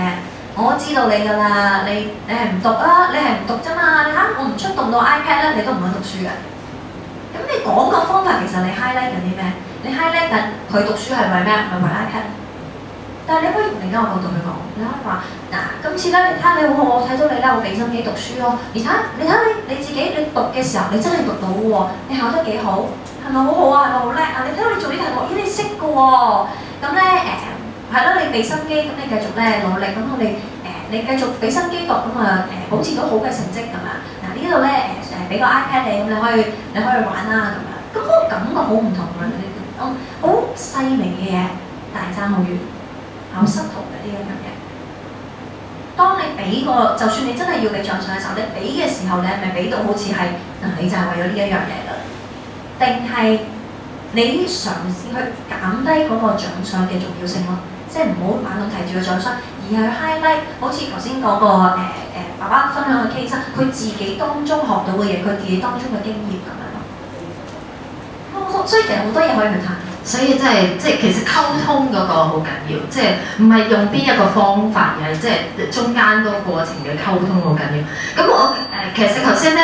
我知道你㗎啦，你係唔讀啊，你係唔讀啫嘛，你睇我唔出動到 iPad 咧，你都唔肯讀書嘅。咁你講個方法其實你 highlight 緊啲咩？你 highlight 緊佢讀書係為咩？係為 iPad。但係你可以用另一個角度去講，你可以話今次咧你睇下你好好，我睇到你咧，我俾心機讀書咯。你睇你自己，你讀嘅時候你真係讀到喎，你考得幾好，係咪好好啊？係咪好叻啊？你睇到你做啲題目，咦你識嘅喎，咁咧係咯，你俾心機，咁你繼續咧努力，咁我哋你繼續俾心機讀，咁保持到好嘅成績咁樣。呢度咧俾個 iPad 你，咁你可以玩啦咁樣。咁嗰個感覺好唔同嘅，好細微嘅嘢，但係爭好遠。好失圖嘅呢一樣嘢。當你俾個，就算你真係要俾獎賞嘅時候，你俾嘅時候，你係咪俾到好似係你就係為咗呢一樣嘢㗎？定係你嘗試去減低嗰個獎賞嘅重要性咯？即係唔好猛咁提住個獎賞，而係去 highlight，好似頭先嗰個爸爸分享嘅 case，佢自己當中學到嘅嘢，佢自己當中嘅經驗咁樣咯。所以其實好多嘢可以去談。所以即係其實溝通嗰個好緊要，即係唔係用邊一個方法嘅，即係中間嗰個過程嘅溝通好緊要。咁我其實頭先咧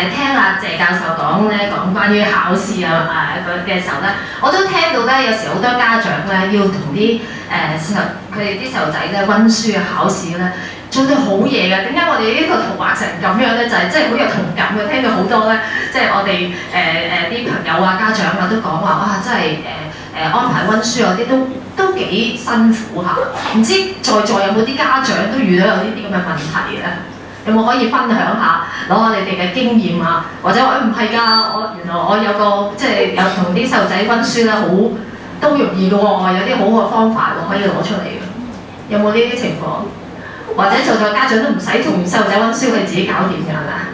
聽阿謝教授講關於考試嘅時候咧，我都聽到咧有時好多家長咧要同啲佢哋啲細路仔咧温書啊考試咧。做到好夜嘅，點解我哋呢個圖畫成咁樣咧？就係即係好有同感嘅，聽到好多咧，即係我哋啲朋友啊、家長啊都講話，哇！真係安排温書嗰啲都幾辛苦嚇。唔知在座有冇啲家長都遇到有呢啲咁嘅問題咧？有冇可以分享下攞下你哋嘅經驗啊？或者話唔係㗎，原來我有個即係有同啲細路仔温書咧，好都容易嘅喎，有啲好嘅方法可以攞出嚟嘅。有冇呢啲情況？或者做家長都唔使同細路仔温書，佢自己搞掂㗎啦。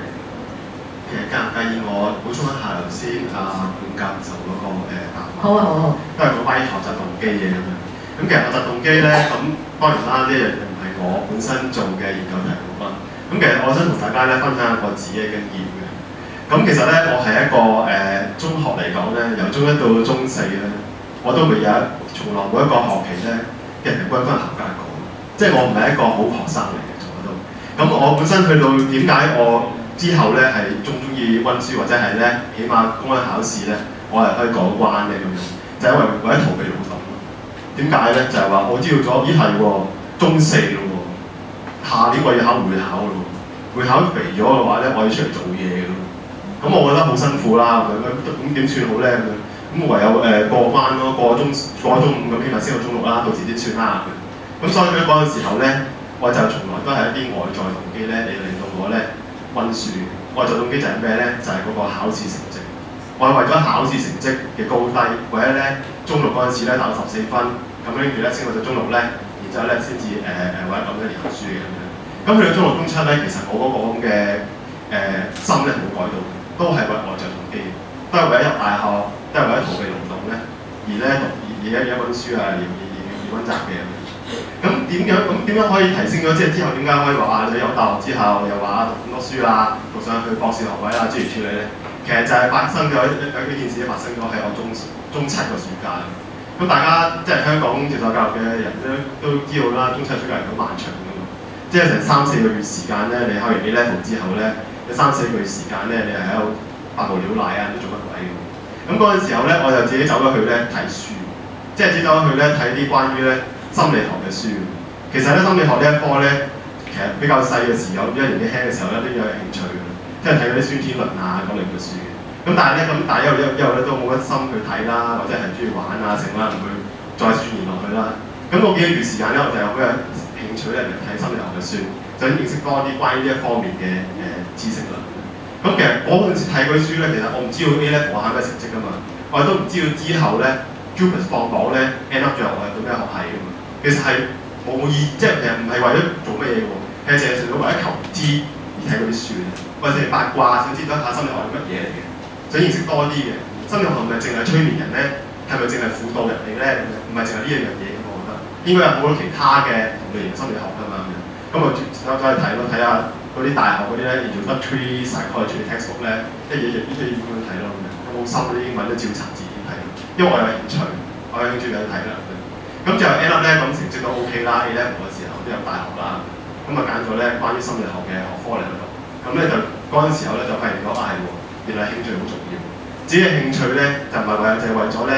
其實介唔介意我補充一下頭先管教授嗰個答案？好啊，好。都係講關於學習動機嘅咁樣。咁其實學習動機咧，咁當然啦，呢樣嘢唔係我本身做嘅研究題目啦。咁其實我想同大家咧分享我自己嘅經驗嘅。咁其實咧，我係一個中學嚟講咧，由中1到中4咧，我都未有從來每一個學期咧嘅平均分合格過。即係我唔係一個好學生嚟嘅，從嗰度。咁我本身去到點解我之後咧係中意温書，或者係咧起碼公開考試咧，我係可以過關嘅咁樣，就係因為為咗逃避勞動咯。點解咧？就係話我知道咗，咦係喎，中4咯喎，下年我要考會考咯喎，會考肥咗嘅話咧，我要出嚟做嘢嘅咯。咁我覺得好辛苦啦，咁點算好咧咁樣？咁我唯有過關咯，過中5咁，起碼先到中6啦，到時先算啦。咁所以咧嗰陣時候咧，我就從來都係一啲外在動機咧嚟令到我咧温書。外在動機就係咩咧？就係嗰個考試成績。我係為咗考試成績嘅高低，或者咧中6嗰陣時咧打到14分，咁跟住咧升到咗中6咧，然之後咧先至或者咁樣嚟讀書嘅咁樣。咁去到中6、中7咧，其實我嗰個咁嘅心咧冇改到，都係為外在動機，都係為咗入大學，都係為咗逃避勞動咧，而咧而家温書啊，而温習嘅。咁點樣可以提升咗？即係之後點解可以話你入大學之後又話讀咁多書啦，讀上去博士學位啦，諸如此類咧？其實就係發生咗呢件事發生咗喺我中7個暑假。咁大家即係香港接受教育嘅人都知道啦，中7暑假係好漫長㗎嘛，即係成3-4個月時間咧，你考完 A level 之後咧，有3-4個月時間咧，你係喺度百無聊賴啊，唔知做乜鬼嘅。咁嗰陣時候咧，我就自己走咗去咧睇書，即係自己走咗去咧睇啲關於咧心理學嘅書。其實咧心理學呢一科咧，其實比較細嘅時候，一年紀輕嘅時候咧都有興趣嘅，即係睇嗰啲孫天倫啊嗰類嘅書嘅。咁但係咧一路咧都冇乜心去睇啦，或者係中意玩啊成啦，唔會再鑽研落去啦。咁嗰幾個月時間咧，我就有好有興趣咧嚟睇心理學嘅書，想認識多啲關於呢一方面嘅知識啦。咁其實我嗰陣時睇嗰啲書咧，其實我唔知道 A level 考咩成績㗎嘛，我亦都唔知道之後咧 JUPAS 放榜咧 end up 最後我係讀咩學系㗎嘛。其實係冇意，即係其實唔係為咗做乜嘢喎，係淨係純粹為咗求知而睇嗰啲書。或者係八卦，想知道一下心理學係乜嘢嚟嘅，想認識多啲嘅。心理學係咪淨係催眠人咧？係咪淨係輔導人哋咧？唔係淨係呢一樣嘢咁，我覺得應該有好多其他嘅同類型心理學㗎嘛。咁我再睇咯，睇下嗰啲大學嗰啲咧 introductory psychology textbook 咧，一嘢咁樣睇咯。好深嗰啲英文都照查字典睇，因為我有興趣，就睇啦。咁就 end up 咧，咁成績都 OK 啦。A-level 嘅時候都有大學啦，咁啊揀咗咧關於心理學嘅學科嚟讀。咁咧就嗰陣時候咧就發現咗係喎，原來興趣好重要。自己嘅興趣咧就唔係就係為咗咧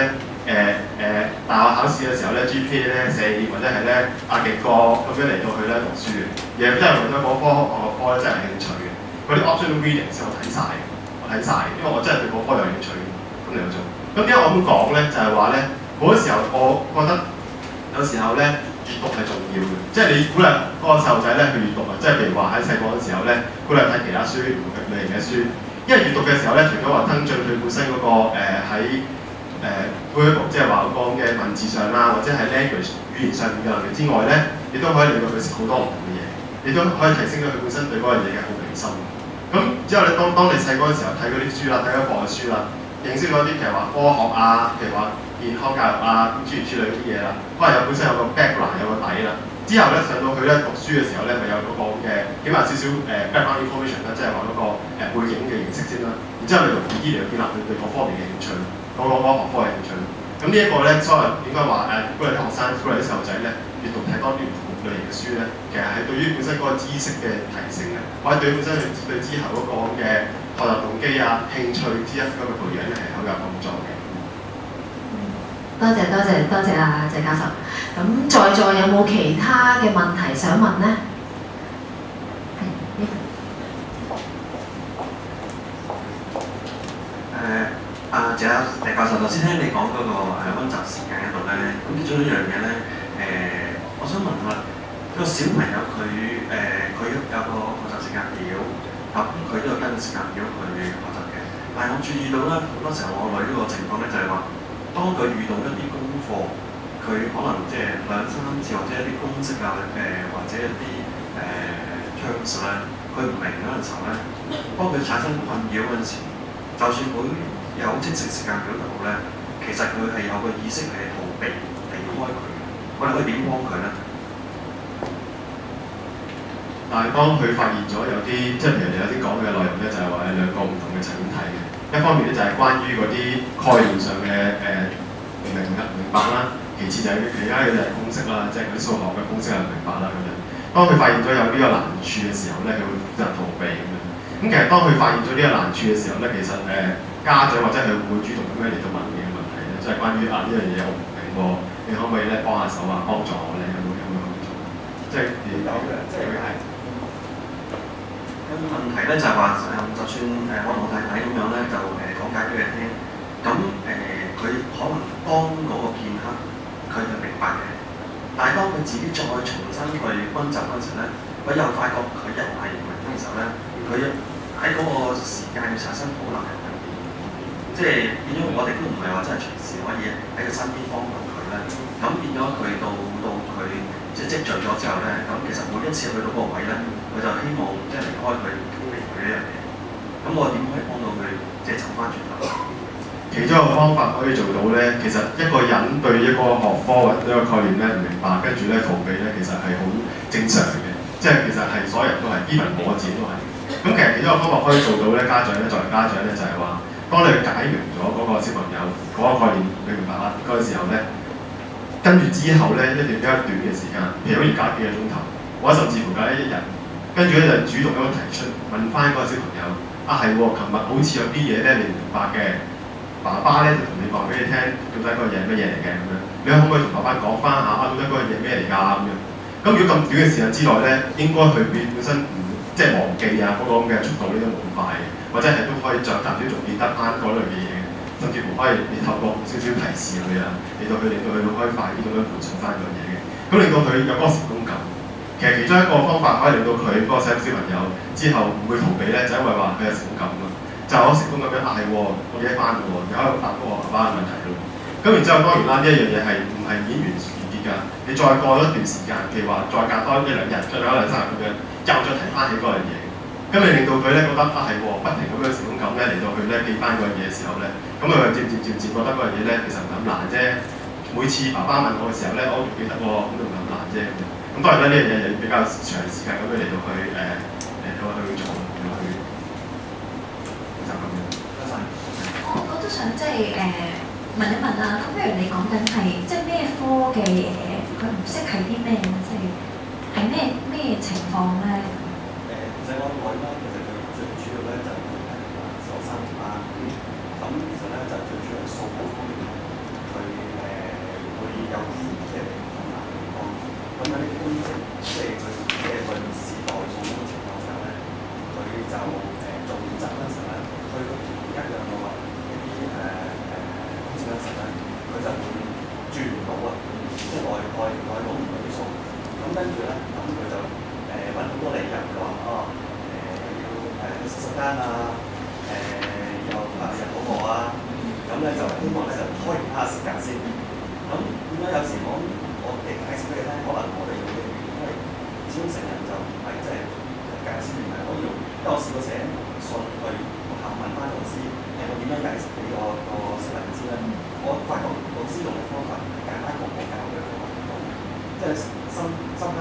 大學考試嘅時候咧 GPA 咧4或者係咧極個咁樣嚟到去咧讀書嘅，而係真係為咗嗰科學科咧真係興趣嘅。嗰啲 optional reading 我睇晒，因為我真係對嗰科有興趣，咁嚟到做。咁點解我咁講咧？就係話咧，好多時候我覺得有時候咧閱讀係重要嘅，即係你鼓勵嗰個細路仔咧去閱讀啊，即係譬如話喺細個嘅時候咧，鼓勵睇其他書唔同類型嘅書，因為閱讀嘅時候咧，除咗話增進佢本身嗰個喺verbal 即係話講嘅文字上啦，或者係 language 語言上面嘅能力之外咧，亦都可以令到佢識好多唔同嘅嘢，亦都可以提升咗佢本身對嗰樣嘢嘅好奇心。咁之後你當你細個嘅時候睇嗰啲書啦，睇嗰課嘅書啦，認識嗰啲譬如話科學啊，譬如話健康教育啊，諸如此類嗰啲嘢啦，可能有本身有個 background 有個底啦。之後咧上到去咧讀書嘅時候咧，咪有嗰個嘅起碼少少background information 啦，即係話嗰個背景嘅認識先啦。然之後你容易啲嚟建立佢對各方面嘅興趣，嗰個學科嘅興趣。咁呢一個咧，所以點解話鼓勵啲學生、鼓勵啲細路仔咧閱讀睇多啲唔同類型嘅書咧，其實係對於本身嗰個知識嘅提升咧，或者對本身對之後嗰個嘅學習動機啊、興趣之一咁嘅培養咧係好有幫助嘅。多謝啊謝教授。咁在座有冇其他嘅問題想問呢？謝教授，頭先聽你講嗰個溫習時間嗰度咧，咁其中一樣嘢咧，我想問下個小朋友佢有個學習時間表，咁佢都有跟時間表去學習嘅。但係我注意到咧，好多時候我女呢個情況咧就係話，當佢遇到一啲功課，佢可能即係2、3次或者一啲公式啊，或者一啲terms 咧，佢唔明嗰陣時候咧，當佢產生困擾嗰陣時，就算佢有清晰時間表都好咧，其實佢係有個意識係逃避離開佢，我哋可以點幫佢咧？但係當佢發現咗有啲，即係譬如你有啲講嘅內容咧，就係話有兩個唔同嘅層面睇嘅。一方面咧就係關於嗰啲概念上嘅明白啦，其次就係其他嘅就係公式啦，即係嗰啲數學嘅公式係明白啦咁樣。當佢發現咗有呢個難處嘅時候咧，佢會選擇逃避咁樣。咁其實當佢發現咗呢個難處嘅時候咧，其實家長或者佢會主動咁樣嚟到問嘅問題咧，即係關於呢樣嘢我唔明喎，你可唔可以咧幫下手啊，幫助我咧，有冇咁樣做？即係你有嘅，即係佢係。問題咧就係話，就算我同我太太咁樣咧，就講解俾佢聽，咁佢可能當嗰個片刻，佢係明白嘅，但係當佢自己再重新去溫習嗰陣時咧，佢又發覺佢一係唔明嘅時候咧，佢喺嗰個時間要產生好難嘅分別，即係變咗我哋都唔係話真係隨時可以喺佢身邊幫到佢咧，咁變咗佢到佢即係積聚咗之後咧，咁其實每一次去到嗰個位咧，佢就希望即係離開佢離佢呢樣嘢。咁我點可以幫到佢即係走翻轉頭？其中一個方法可以做到咧，其實一個人對一個學科或者一個概念咧唔明白，跟住咧逃避咧，其實係好正常嘅。即係其實係所有人都係，even我自己都係。咁其實其中一個方法可以做到咧，家長咧作為家長咧就係話，當你解明咗嗰個小朋友嗰個概念你明白啦嗰個時候咧，跟住之後咧一段比較短嘅時間，譬如好似隔幾個鐘頭，或者甚至乎隔1日，跟住咧就主動咁樣提出問翻嗰個小朋友，係喎，琴日好似有啲嘢咧你唔明白嘅，爸爸咧就同你講俾你聽，到底嗰個嘢係乜嘢嚟嘅咁樣，你可唔可以同爸爸講翻下到底嗰個嘢咩嚟㗎咁樣？咁如果咁短嘅時間之內咧，應該佢本身即係忘記啊嗰個咁嘅速度呢都冇咁快嘅，或者係都可以再集中仲記得翻嗰類嘅嘢，甚至乎可以你透過少少提示佢啊，令到佢可以快啲咁樣盤順翻嗰樣嘢嘅，咁令到佢有嗰個成功感。其實其中一個方法可以令到佢嗰個細小朋友之後唔會逃避咧，就因為話佢有成功感啊，就我成功咁樣係喎，我記得翻嘅喎，又可以答到我爸爸嘅問題咯。咁然之後當然啦，呢一樣嘢係唔係演完結㗎？你再過咗一段時間，譬如話再隔多1、2日，再隔1、2、3日咁樣，又再提翻起嗰樣嘢。咁咁你令到佢咧覺得係喎，不停咁樣成功感咧嚟到去咧記翻嗰樣嘢嘅時候咧，咁啊漸覺得嗰樣嘢咧其實唔咁難啫。每次爸爸問我嘅時候咧，我仲記得喎，咁就唔咁難啫。咁當然啦，呢樣嘢又比較長時間咁樣嚟到去做，嚟到去就咁樣。我都想即係問一問啦。咁譬如你講緊係即係咩科嘅嘢，佢唔識係啲咩咧？即係咩情況咧？其實我女咧，其實佢最主要咧就係受生班，咁其實咧就最主要係數學方面咧，佢會有啲即係困難嘅地方。咁喺呢啲公式，即係佢即係佢時代數嘅情況下咧，佢就做練習嗰陣時咧，佢一樣嘅話一啲公式嗰陣時咧，佢就會轉唔到啊，即係我攞唔到啲數。咁跟住咧，咁佢就揾好多理由就話要60間啊，又入好課啊，咁咧就希望咧就開其他時間先。咁點解有時我哋解釋俾你聽，可能我哋用嘅語言，因為始終成人就唔係即係解釋唔係可以用，因為我試過寫信去學校問翻老師，我點樣解釋俾個小朋友知咧？我發覺老師用嘅方法係簡單過我教嘅方法多，即係深刻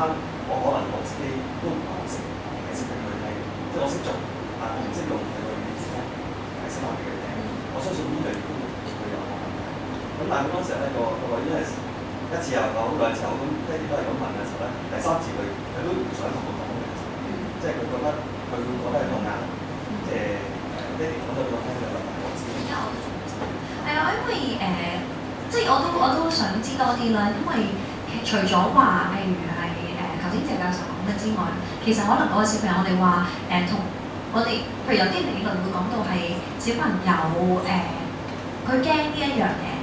我可能我自己都唔係好識解釋俾佢聽，即係我識做，但我唔識用佢個語言咧解釋翻俾佢聽。我相信呢樣都會有個問題。咁但係嗰陣時咧個女咧一次又講兩次又咁，爹哋都係咁問嘅時候咧，第三次佢都唔想同我講嘅，即係佢覺得係一個壓力，即係爹哋講咗俾我聽嘅啦，我知。係啊，因為即係我都想知多啲啦，因為除咗話譬如係頭先謝教授講嘅之外，其實可能嗰個小朋友我哋話同我哋譬如有啲理論會講到係小朋友佢驚呢一樣嘢，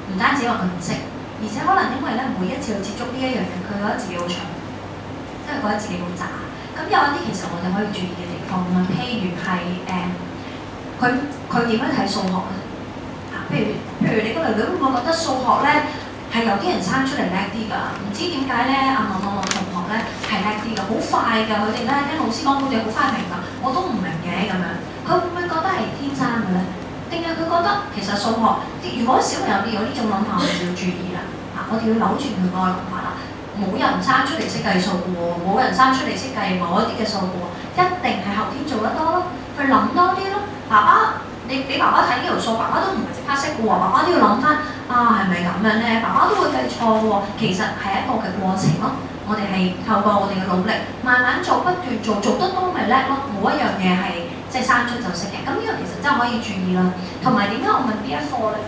唔單止話佢唔識，而且可能因為咧每一次去接觸呢一樣嘢，佢覺得自己好蠢，即係覺得自己好渣。咁有一啲其實我哋可以注意嘅地方啦，譬如係佢點樣睇數學咧？譬如你個女女會唔會覺得數學咧係有啲人生出嚟叻啲㗎？唔知點解咧？某同學咧係叻啲㗎，好快㗎，佢哋咧聽老師講佢哋好快明㗎，我都唔明嘅咁樣。佢會唔會覺得係天生嘅咧？定係佢覺得其實數學，如果小朋友有呢種諗法，我哋就要注意啦。我哋要扭轉佢嗰個諗法啦。冇人生出嚟識計數嘅喎，冇人生出嚟識計某一啲嘅數嘅喎，一定係後天做得多咯，去諗多啲咯。爸爸，你俾爸爸睇呢條數，爸爸都唔係即刻識嘅喎，爸爸都要諗翻係咪咁樣咧？爸爸都會計錯嘅喎，其實係一個嘅過程咯。我哋係透過我哋嘅努力，慢慢做，不斷做，做得多咪叻咯。冇一樣嘢係即係生出就識嘅。咁呢個其實真係可以注意啦。同埋點解我問呢一科咧？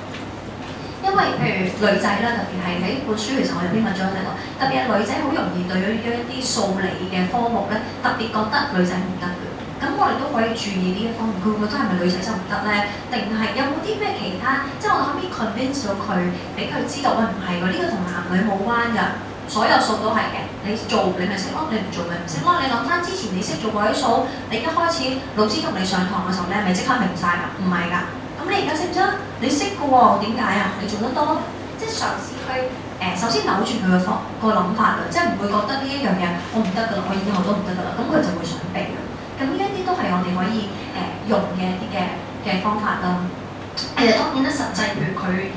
因為譬如女仔啦，特別係喺本書其實我入邊問咗一個，特別係女仔好容易對於一啲數理嘅科目咧，特別覺得女仔唔得嘅。咁我哋都可以注意呢一方面，佢會覺得係咪女仔就唔得咧？定係有冇啲咩其他？即係我可唔可以 convince 到佢，俾佢知道喂唔係喎，呢個同男女冇關㗎，所有數都係嘅。你做你咪識咯，你唔做咪唔識咯。你諗翻之前你識做過啲數，你一開始老師同你上堂嘅時候，你係咪即刻明晒㗎？唔係㗎。咁你而家識唔識？你識嘅喎，點解啊？你做得多，即係嘗試去首先扭轉佢嘅個諗法啦，即係唔會覺得呢一樣嘢我唔得㗎啦，我以後都唔得㗎啦，咁佢就會想避啦。咁呢一啲都係我哋可以用嘅一啲嘅方法啦。當然咧，實際譬如佢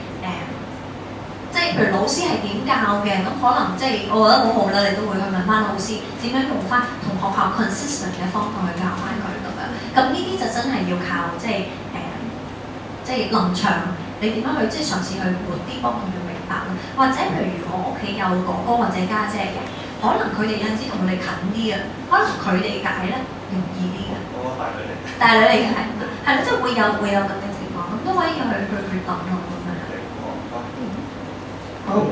即係譬如老師係點教嘅，咁可能即係我覺得好好啦，你都會去問翻老師點樣用翻同學校 consistent 嘅方法去教翻佢咁樣。咁呢啲就真係要靠即係臨場，你點樣去即係嘗試去活啲幫佢明白咯。或者譬如我屋企有哥哥或者家姐嘅，可能佢哋有陣時同佢哋近啲啊，可能佢哋解咧容易啲嘅。我大女嚟。大女嚟嘅係啦，即係會有咁嘅情況，咁都可以去諗咯咁樣。好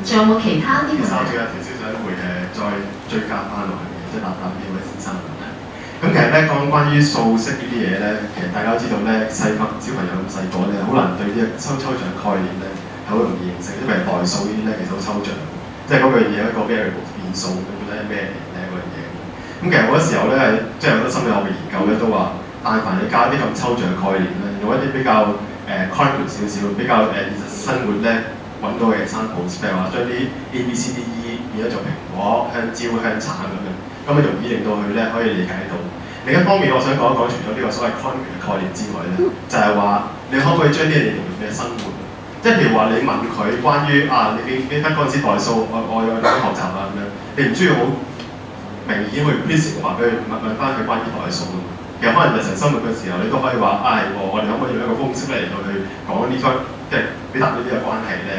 仲有冇其他啲問題？其實我仲有條少少會再追加翻落去嘅，即係答呢位先生嘅問題。咁其實咧講關於數式呢啲嘢咧，其實大家都知道咧，小朋友咁細個咧，好難對啲抽象概念咧係好容易認識，因為代數呢啲咧其實好抽象，即係嗰句嘢一個 variable 變數，咁咧咩嚟咧嗰樣嘢。咁其實好多時候咧，即係好多心理學嘅研究咧都話，但凡你教一啲咁抽象概念咧，用一啲比較concrete 少少，比較現實生活咧揾到嘅 example， 譬如話將啲 A B C D E 變咗做蘋果、香蕉、香橙咁樣，咁啊容易令到佢咧可以理解到。另另一方面，我想講一講，除咗呢個所謂 concrete 嘅概念之外咧，就係話你可唔可以將呢樣嘢融入你嘅生活？即係譬如話你問佢關於你記得嗰陣時代數，我有點學習啊咁樣，你唔需要好明顯去 principle 話俾佢問翻佢關於代數啊。其實可能日常生活嘅時候，你都可以話係喎，我哋可唔可以用一個方式咧嚟到去講呢個即係表達呢啲嘅關係咧？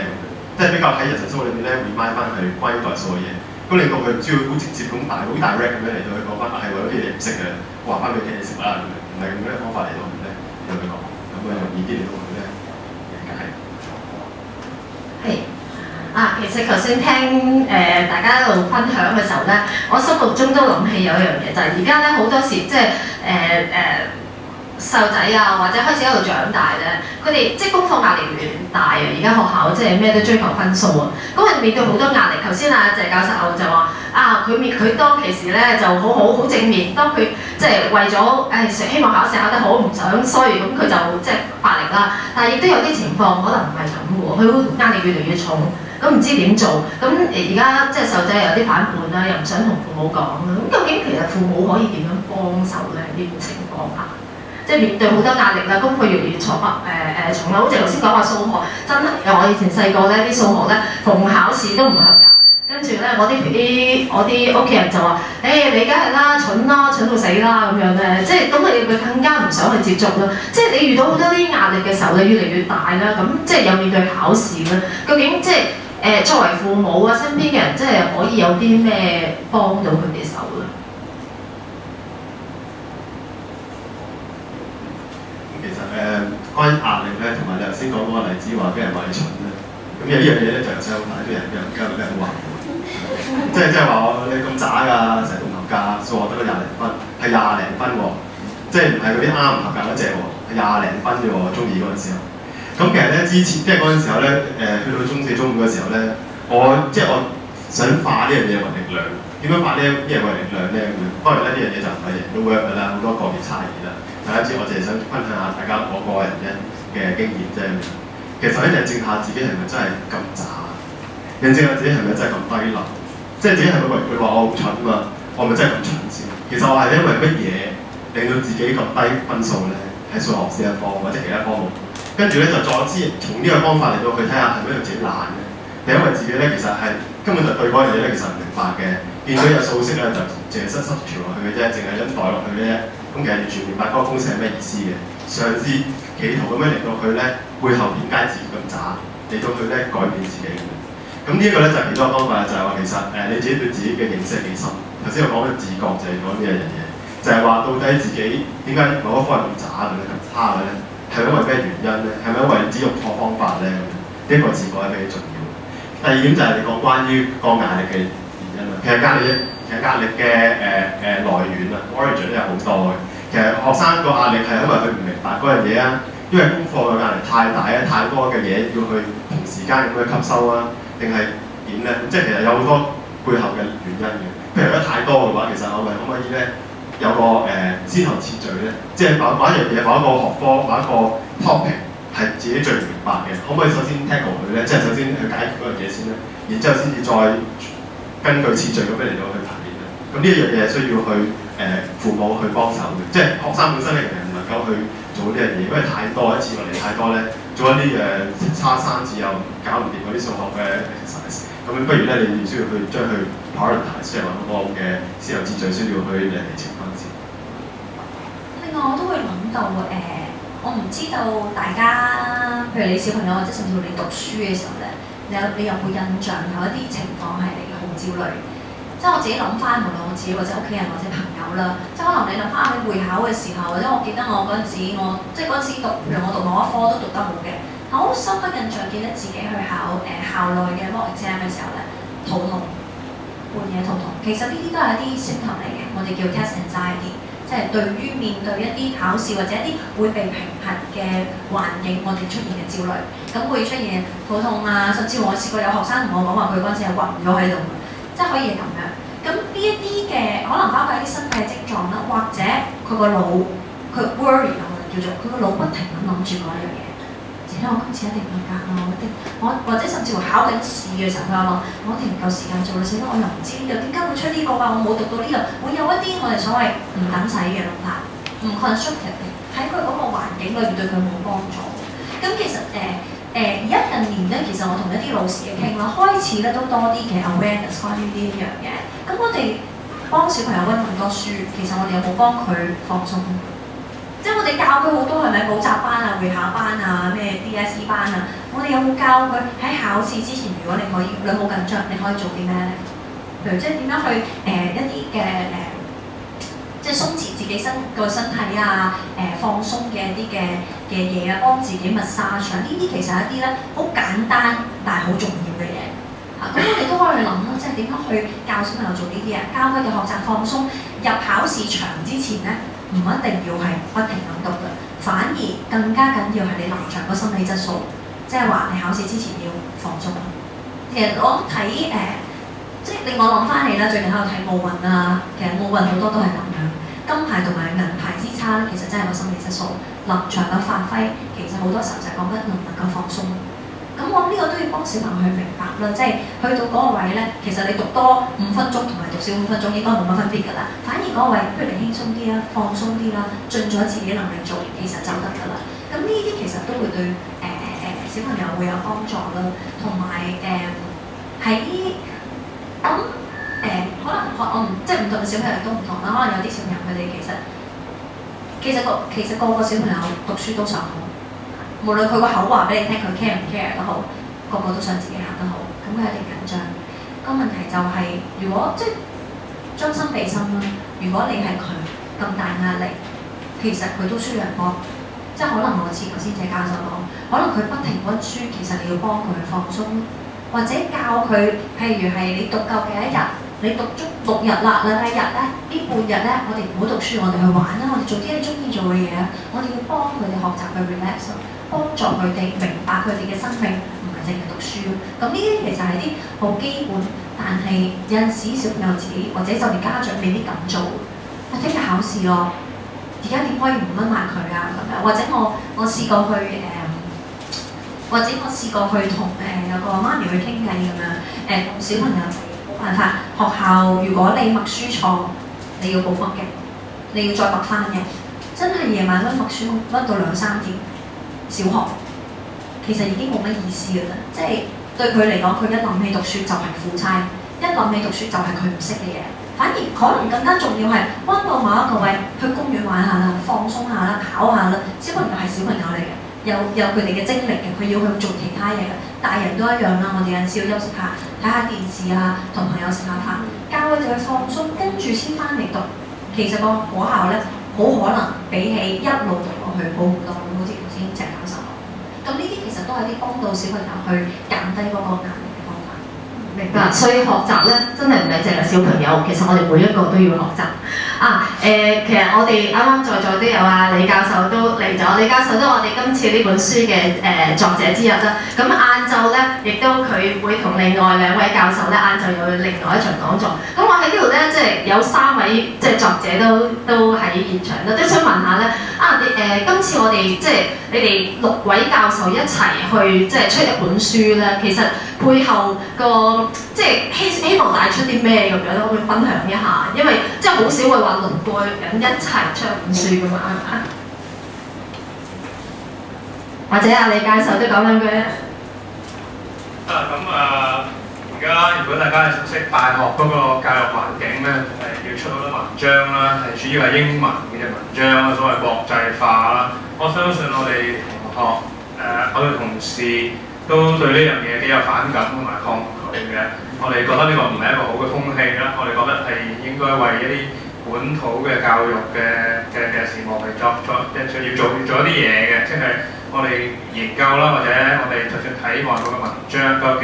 即係比較喺日常生活裏面咧 remind 翻佢關於代數嘅嘢。咁令到佢唔需要好直接咁好 direct 咁樣嚟到去講翻，係喎有啲嘢唔識嘅，話翻俾佢哋食啦咁樣，唔係咁樣嘅方法嚟到咧，有佢講，咁樣容易啲嚟到佢咧理解。其實頭先聽大家一路分享嘅時候咧，我心目中都諗起有一樣嘢，就係而家咧好多時即係細路仔啊，或者開始喺度長大咧，佢哋即係功課壓力越嚟越大啊！而家學校即係咩都追求分數啊，咁佢面對好多壓力。頭先謝教授就話佢當其時咧就好正面，當佢即係為咗希望考試考得好，唔想衰，咁佢就即係發力啦。但係亦都有啲情況可能唔係咁喎，佢壓力越嚟越重，咁唔知點做。咁而家即係細路仔有啲反叛啦，又唔想同父母講啦。咁究竟其實父母可以點樣幫手咧？呢種情況下？即係面對好多壓力啦，功課越嚟越重啦，好似頭先講話數學，真係我以前細個咧啲數學咧，逢考試都唔合格，跟住咧我啲屋企人就話：你梗係啦，蠢啦，蠢到死啦咁樣咧，即係咁你會更加唔想去接觸啦。即係你遇到好多啲壓力嘅時候，你越嚟越大啦，咁即係又面對考試啦。究竟即係作為父母啊，身邊嘅人即係可以有啲咩幫到佢哋手咧？關於壓力咧，同埋你頭先講嗰個例子話俾人話你蠢咧，咁有呢樣嘢咧就由細到大啲人俾人話，即係話你咁渣㗎，成日唔合格，數學得個20零分，係20零分喎，即係唔係嗰啲啱唔合格嗰隻喎，係20零分啫喎，中二嗰陣時候。咁其實咧之前即係嗰陣時候咧，去到中4、中5嘅時候咧，我想化呢樣嘢為力量，點樣化呢樣為力量咧咁樣？當然咧呢樣嘢就唔係人都 work 㗎啦，好多個別差異啦。大家知我淨係想分享下大家我個人嘅經驗啫。其實咧，印證下自己係咪真係咁渣，印證下自己係咪真係咁低能，即係自己係咪為佢話我好蠢啊？我咪真係咁蠢先？其實我係因為乜嘢令到自己咁低分數咧？喺數學呢一科或者其他科目，跟住咧就再從呢個方法嚟到去睇下係咪因為自己懶嘅，定因為自己咧其實係根本就對嗰樣嘢咧其實唔明白嘅，見到有數式咧就淨係塞條落去嘅啫，淨係一代落去嘅啫。咁其實完全明白嗰個公式係咩意思嘅，嘗試企圖咁樣嚟到去咧背後點解自己咁渣，嚟到去咧改變自己嘅。咁呢一個咧就係其中一個方法，就係話其實你自己對自己嘅認識係幾深。頭先我講嘅自覺就係講呢一樣嘢，就係話到底自己點解某一科係咁渣嘅咧、咁差嘅咧，係因為咩原因咧？係咪因為只用錯方法咧？呢一個自覺係比較重要。第二點就係你講關於個壓力嘅原因啦。其實壓力嘅來源啊 origin 都有好多嘅。其實學生個壓力係因為佢唔明白嗰樣嘢啊，因為功課嘅壓力太大啊，太多嘅嘢要去同時間咁去吸收啊，定係點咧？即係其實有好多背後嘅原因嘅。譬如如果太多嘅話，其實我哋可唔可以咧有個先後次序咧？即係某一樣嘢、某一個學科、某一個 topic 係自己最明白嘅，可唔可以首先 tackle 佢咧？即係首先去解決嗰樣嘢先咧，然之後先至再根據次序咁樣嚟到去排列咧。咁呢一樣嘢係需要去父母去幫手嘅，即係學生本身咧其實唔能夠去做呢樣嘢，因為太多一次落嚟太多咧，做一啲差生字又搞唔掂嗰啲數學嘅 exercise， 咁不如咧你需要去將佢 prioritize， 即係話嗰個嘅先後次序需要去釐清翻先。另外我都會諗到我唔知道大家，譬如你小朋友或者甚至乎你讀書嘅時候咧，你有冇印象有一啲情況係你好焦慮？即係我自己諗翻，無論我自己或者屋企人或者朋友啦，即係可能你諗翻你會考嘅時候，或者我記得我嗰陣時，即係嗰陣時讀，譬如我讀某一科都讀得好嘅，我好深刻印象記得自己去考校內嘅 mock exam 嘅時候咧，肚痛，半夜肚痛。其實呢啲都係一啲 symptom 嚟嘅，我哋叫 test anxiety， 即係對於面對一啲考試或者一啲會被評核嘅環境，我哋出現嘅焦慮，咁會出現肚痛啊，甚至我試過有學生同我講話，佢嗰陣時係暈咗喺度。即係可以咁樣，咁呢一啲嘅可能包括一啲身體症狀啦，或者佢個腦佢 worry 啊，我哋叫做佢個腦不停咁諗住嗰一樣嘢，前我今次一定唔合格啊！我或者甚至乎考緊試嘅時候，佢話我一定唔夠時間做啦，死啦！我又唔知又點解會出呢個㗎，我冇讀到呢度，會有一啲我哋所謂唔等使嘅諗法，唔 constructive 嘅，喺佢嗰個環境裏邊對佢冇幫助。咁其實而家近年咧，其實我同一啲老師嘅傾啦，開始咧都多啲嘅 awareness 關於呢一樣嘢。咁我哋幫小朋友温咁多書，其實我哋有冇幫佢放鬆？即係我哋教佢好多係咪補習班啊、會考班啊、咩 DSE 班啊？我哋有冇教佢喺考試之前，如果你好緊張，你可以做啲咩咧？譬如即係點樣去一啲嘅即係鬆弛自己個身體啊，放鬆嘅一啲嘅嘢啊，幫自己 massage 呢啲其實係一啲咧好簡單但係好重要嘅嘢。咁我哋都可以諗咯，即係點樣去教小朋友做呢啲啊？教佢哋學習放鬆，入考試場之前咧。唔一定要係不停咁讀嘅，反而更加緊要係你臨場個心理質素，即係話你考試之前要放鬆。其實我睇即係令我諗翻起啦，最近喺度睇奧運啊，其實奧運好多都係咁樣，金牌同埋銀牌之差咧，其實真係個心理質素。臨場嘅發揮，其實好多時候就係講緊能唔能夠放鬆。咁我諗呢個都要幫小朋友去明白啦，即係去到嗰個位咧，其實你讀多5分鐘同埋讀少5分鐘應該冇乜分別㗎啦。反而嗰個位，不如你輕鬆啲啦，放鬆啲啦，盡咗自己能力做，其實就得㗎啦。咁呢啲其實都會對小朋友會有幫助啦，同埋喺咁可能我唔即係唔同嘅小朋友都唔同啦，可能有啲小朋友佢哋其實個個小朋友讀書都想好。無論佢個口話俾你聽，佢 care 唔 care 都好，個個都想自己考得好，咁佢一定緊張。個問題就係、如果即係將心比心啦，如果你係佢咁大壓力，其實佢都需要人幫。即係可能我似頭先謝教授講，可能佢不停温書，其實你要幫佢去放鬆，或者教佢，譬如係你讀夠嘅一日，你讀足6日啦，禮拜日咧呢半日咧，我哋唔好讀書，我哋去玩啦，我哋做啲你中意做嘅嘢啊，我哋要幫佢哋學習去 relax。幫助佢哋明白佢哋嘅生命唔係淨係讀書，咁呢啲其實係啲好基本，但係有陣時小朋友自己或者就連家長未必咁做。聽日考試咯，而家點可以唔温埋佢啊？咁樣或者我試過去同有個媽咪去傾偈咁樣，同小朋友冇辦法，學校如果你默書錯，你要補課嘅，你要再默翻嘅，真係夜晚温默書温到2、3點。小學其實已經冇乜意思㗎啦，即係對佢嚟講，佢一諗起讀書就係苦差，一諗起讀書就係佢唔識嘅嘢。反而可能更加重要係温到某一個位，去公園玩下啦，放鬆下啦，跑下啦。小朋友係小朋友嚟嘅，有佢哋嘅精力嘅，佢要去做其他嘢嘅。大人都一樣啦，我哋有陣時要休息下，睇下電視啊，同朋友食下飯，教佢哋去放鬆，跟住先翻嚟讀。其實個果效咧，好可能比起一路讀落去好好多。好似頭先謝教授咁，呢啲其實都係啲幫到小朋友去減低嗰個壓力嘅方法。明白，所以學習咧真係唔係淨係小朋友，其實我哋每一個都要學習。其實我哋啱啱在座都有李教授都嚟咗，李教授都係我哋今次呢本書嘅作者之一啦。咁晏晝咧，亦都佢會同另外2位教授咧，晏晝有另外一場講座。咁我喺呢度咧，即係有3位即係作者都喺現場啦，都想問下咧，今次我哋即係你哋6位教授一齊去即係出一本書咧，其實背後個即係希望帶出啲咩咁樣，可唔可以分享一下？因為即係好少會話6個人一齊出一本書噶嘛，係咪？或者李教授都講兩句咧。而家如果大家係熟悉大學嗰個教育環境咧，要出好多文章啦，係主要係英文嘅文章啦，所謂國際化啦。我相信我哋同學我哋同事都對呢樣嘢幾有反感同埋抗拒嘅。我哋覺得呢個唔係一個好嘅風氣啦，我哋覺得係應該為一啲本土嘅教育嘅事務係要做一啲嘢嘅，即係我哋研究啦，或者我哋就算睇外國嘅文章，究竟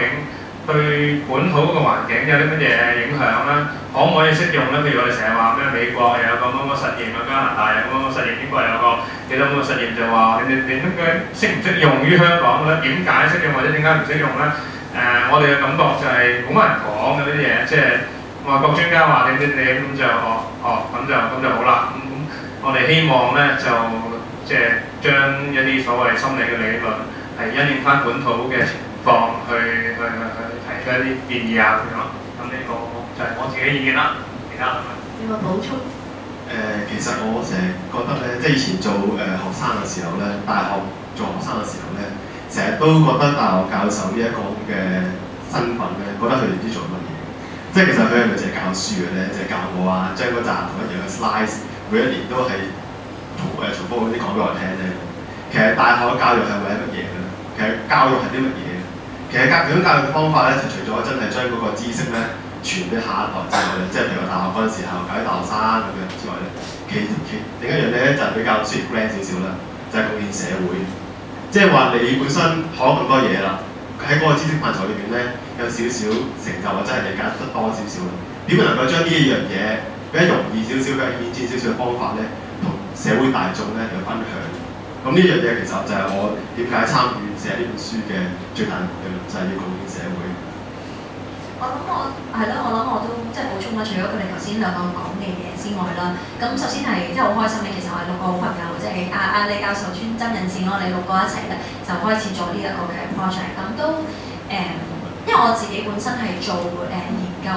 對本土嗰個環境有啲乜嘢影響咧？可唔可以適用咧？譬如我哋成日話咩美國有個乜乜實驗啊，加拿大有個乜乜實驗，英國有個幾多乜乜實驗，就話你應該適唔適用於香港咧？點解適用或者點解唔適用咧？我哋嘅感覺就係冇乜人講嘅呢啲嘢，即係外國專家話點咁就咁就好啦。咁我哋希望咧就即係將一啲所謂心理嘅理論係因應翻本土嘅情況去提出一啲建議啊咁樣。咁呢個就係我自己意見啦。其他有冇補充？其實我成日覺得咧，即係以前做學生嘅時候咧，大學做學生嘅時候咧，成日都覺得大學教授呢一個嘅身份咧，覺得佢哋唔知做乜嘢。即係其實佢係咪淨係教書嘅咧？就係教我啊，將嗰紮同一樣嘅 slides， 每一年都係重複嗰啲講俾我聽咧。其實大學嘅教育係為乜嘢嘅咧？其實教育係啲乜嘢？其實嗰種教育嘅方法咧，就除咗真係將嗰個知識咧傳俾下一代之外咧，即係譬如我大學嗰陣時候教啲大學生咁樣之外咧，其另一樣嘢咧就係比較專業 grand 少少啦，就係貢獻社會。即係話你本身學咁多嘢啦，喺嗰個知識範疇裏邊咧有少少成就或者係理解得多少少啦，點樣能夠將呢一樣嘢比較容易少少嘅顯淺少少嘅方法咧，同社會大眾咧嚟分享？咁呢樣嘢其實就係我點解參與寫呢本書嘅最大目的，就係要貢獻社會。我諗我都即係補充啦，除咗佢哋頭先兩個講嘅嘢之外啦，咁首先係即係好開心嘅，其實我哋6個好朋友，即係李教授、專針引線我哋6個一齊咧就開始咗呢一個嘅 project， 咁都因為我自己本身係做研究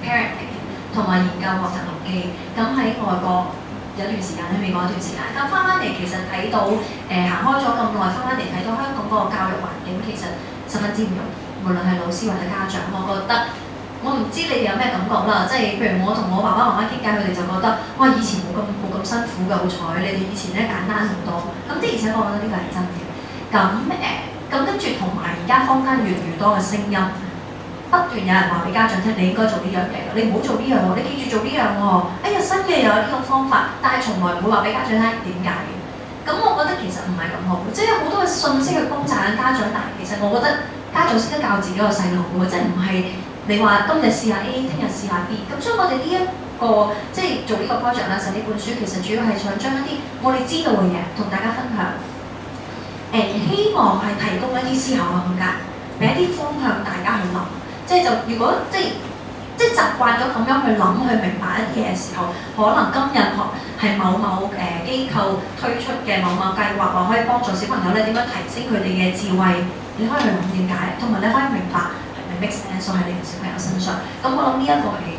parenting 同埋研究學習動機，咁喺外國有段時間喺美國一段時間，咁翻嚟其實睇到行開咗咁耐，翻嚟睇到香港嗰個教育環境其實十分之唔容易。無論係老師或者家長，我覺得我唔知你哋有咩感覺啦。即係譬如我同我爸爸媽媽傾偈，佢哋就覺得哇，以前冇咁辛苦嘅，好彩你哋以前咧簡單好多。咁的而且確，我覺得呢個係真嘅。咁跟住同埋而家坊間越嚟越多嘅聲音，不斷有人話俾家長聽，你應該做呢樣嘢，你唔好做呢樣喎，你記住做呢樣喎。哎呀，新嘅又有呢個方法，但係從來唔會話俾家長聽點解嘅。咁我覺得其實唔係咁好，即係有好多嘅信息去轟炸緊家長，但係其實我覺得。家長識得教自己個細路喎，即係唔係你話今日試下 A， 聽日試下 B。咁所以我哋呢一個即係做呢個 project 啦，寫呢本書，其實主要係想將一啲我哋知道嘅嘢同大家分享。希望係提供一啲思考嘅空間，俾一啲方向大家去諗。即係如果即係習慣咗咁樣去諗去明白一啲嘢嘅時候，可能今日係某機構推出嘅某計劃，話可以幫助小朋友咧點樣提升佢哋嘅智慧。你可以去諗點解，同埋你可以明白係咪 make sense 喺你嘅小朋友身上。咁我諗呢一個係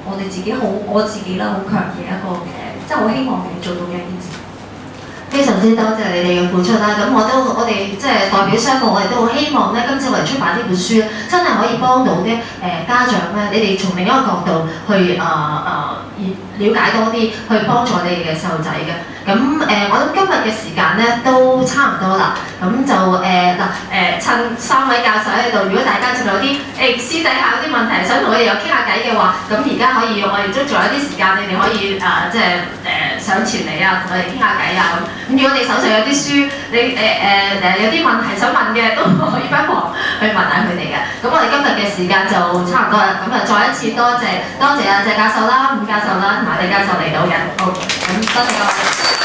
我哋自己我自己啦好強嘅一個即係好希望你做到嘅一件事。非常之多謝你哋嘅付出啦！咁我哋即係代表商務，我哋都好希望咧，今次我哋出版呢本書真係可以幫到啲家長咧，你哋從另一個角度去了解多啲，去幫助你哋嘅細路仔嘅。咁我諗今日嘅時間咧都差唔多啦。咁就趁3位教授喺度，如果大家仲有啲私底下有啲問題想同我哋有傾下偈嘅話，咁而家可以我哋都仲有啲時間，你哋可以即係上前嚟啊，同我哋傾下偈啊咁。咁如果你手上有啲書，你有啲問題想問嘅，都可以不妨去問下佢哋嘅。咁我哋今日嘅時間就差唔多啦。咁再一次多謝謝謝教授啦、伍教授啦同埋李教授嚟到嘅。好，咁多謝各位。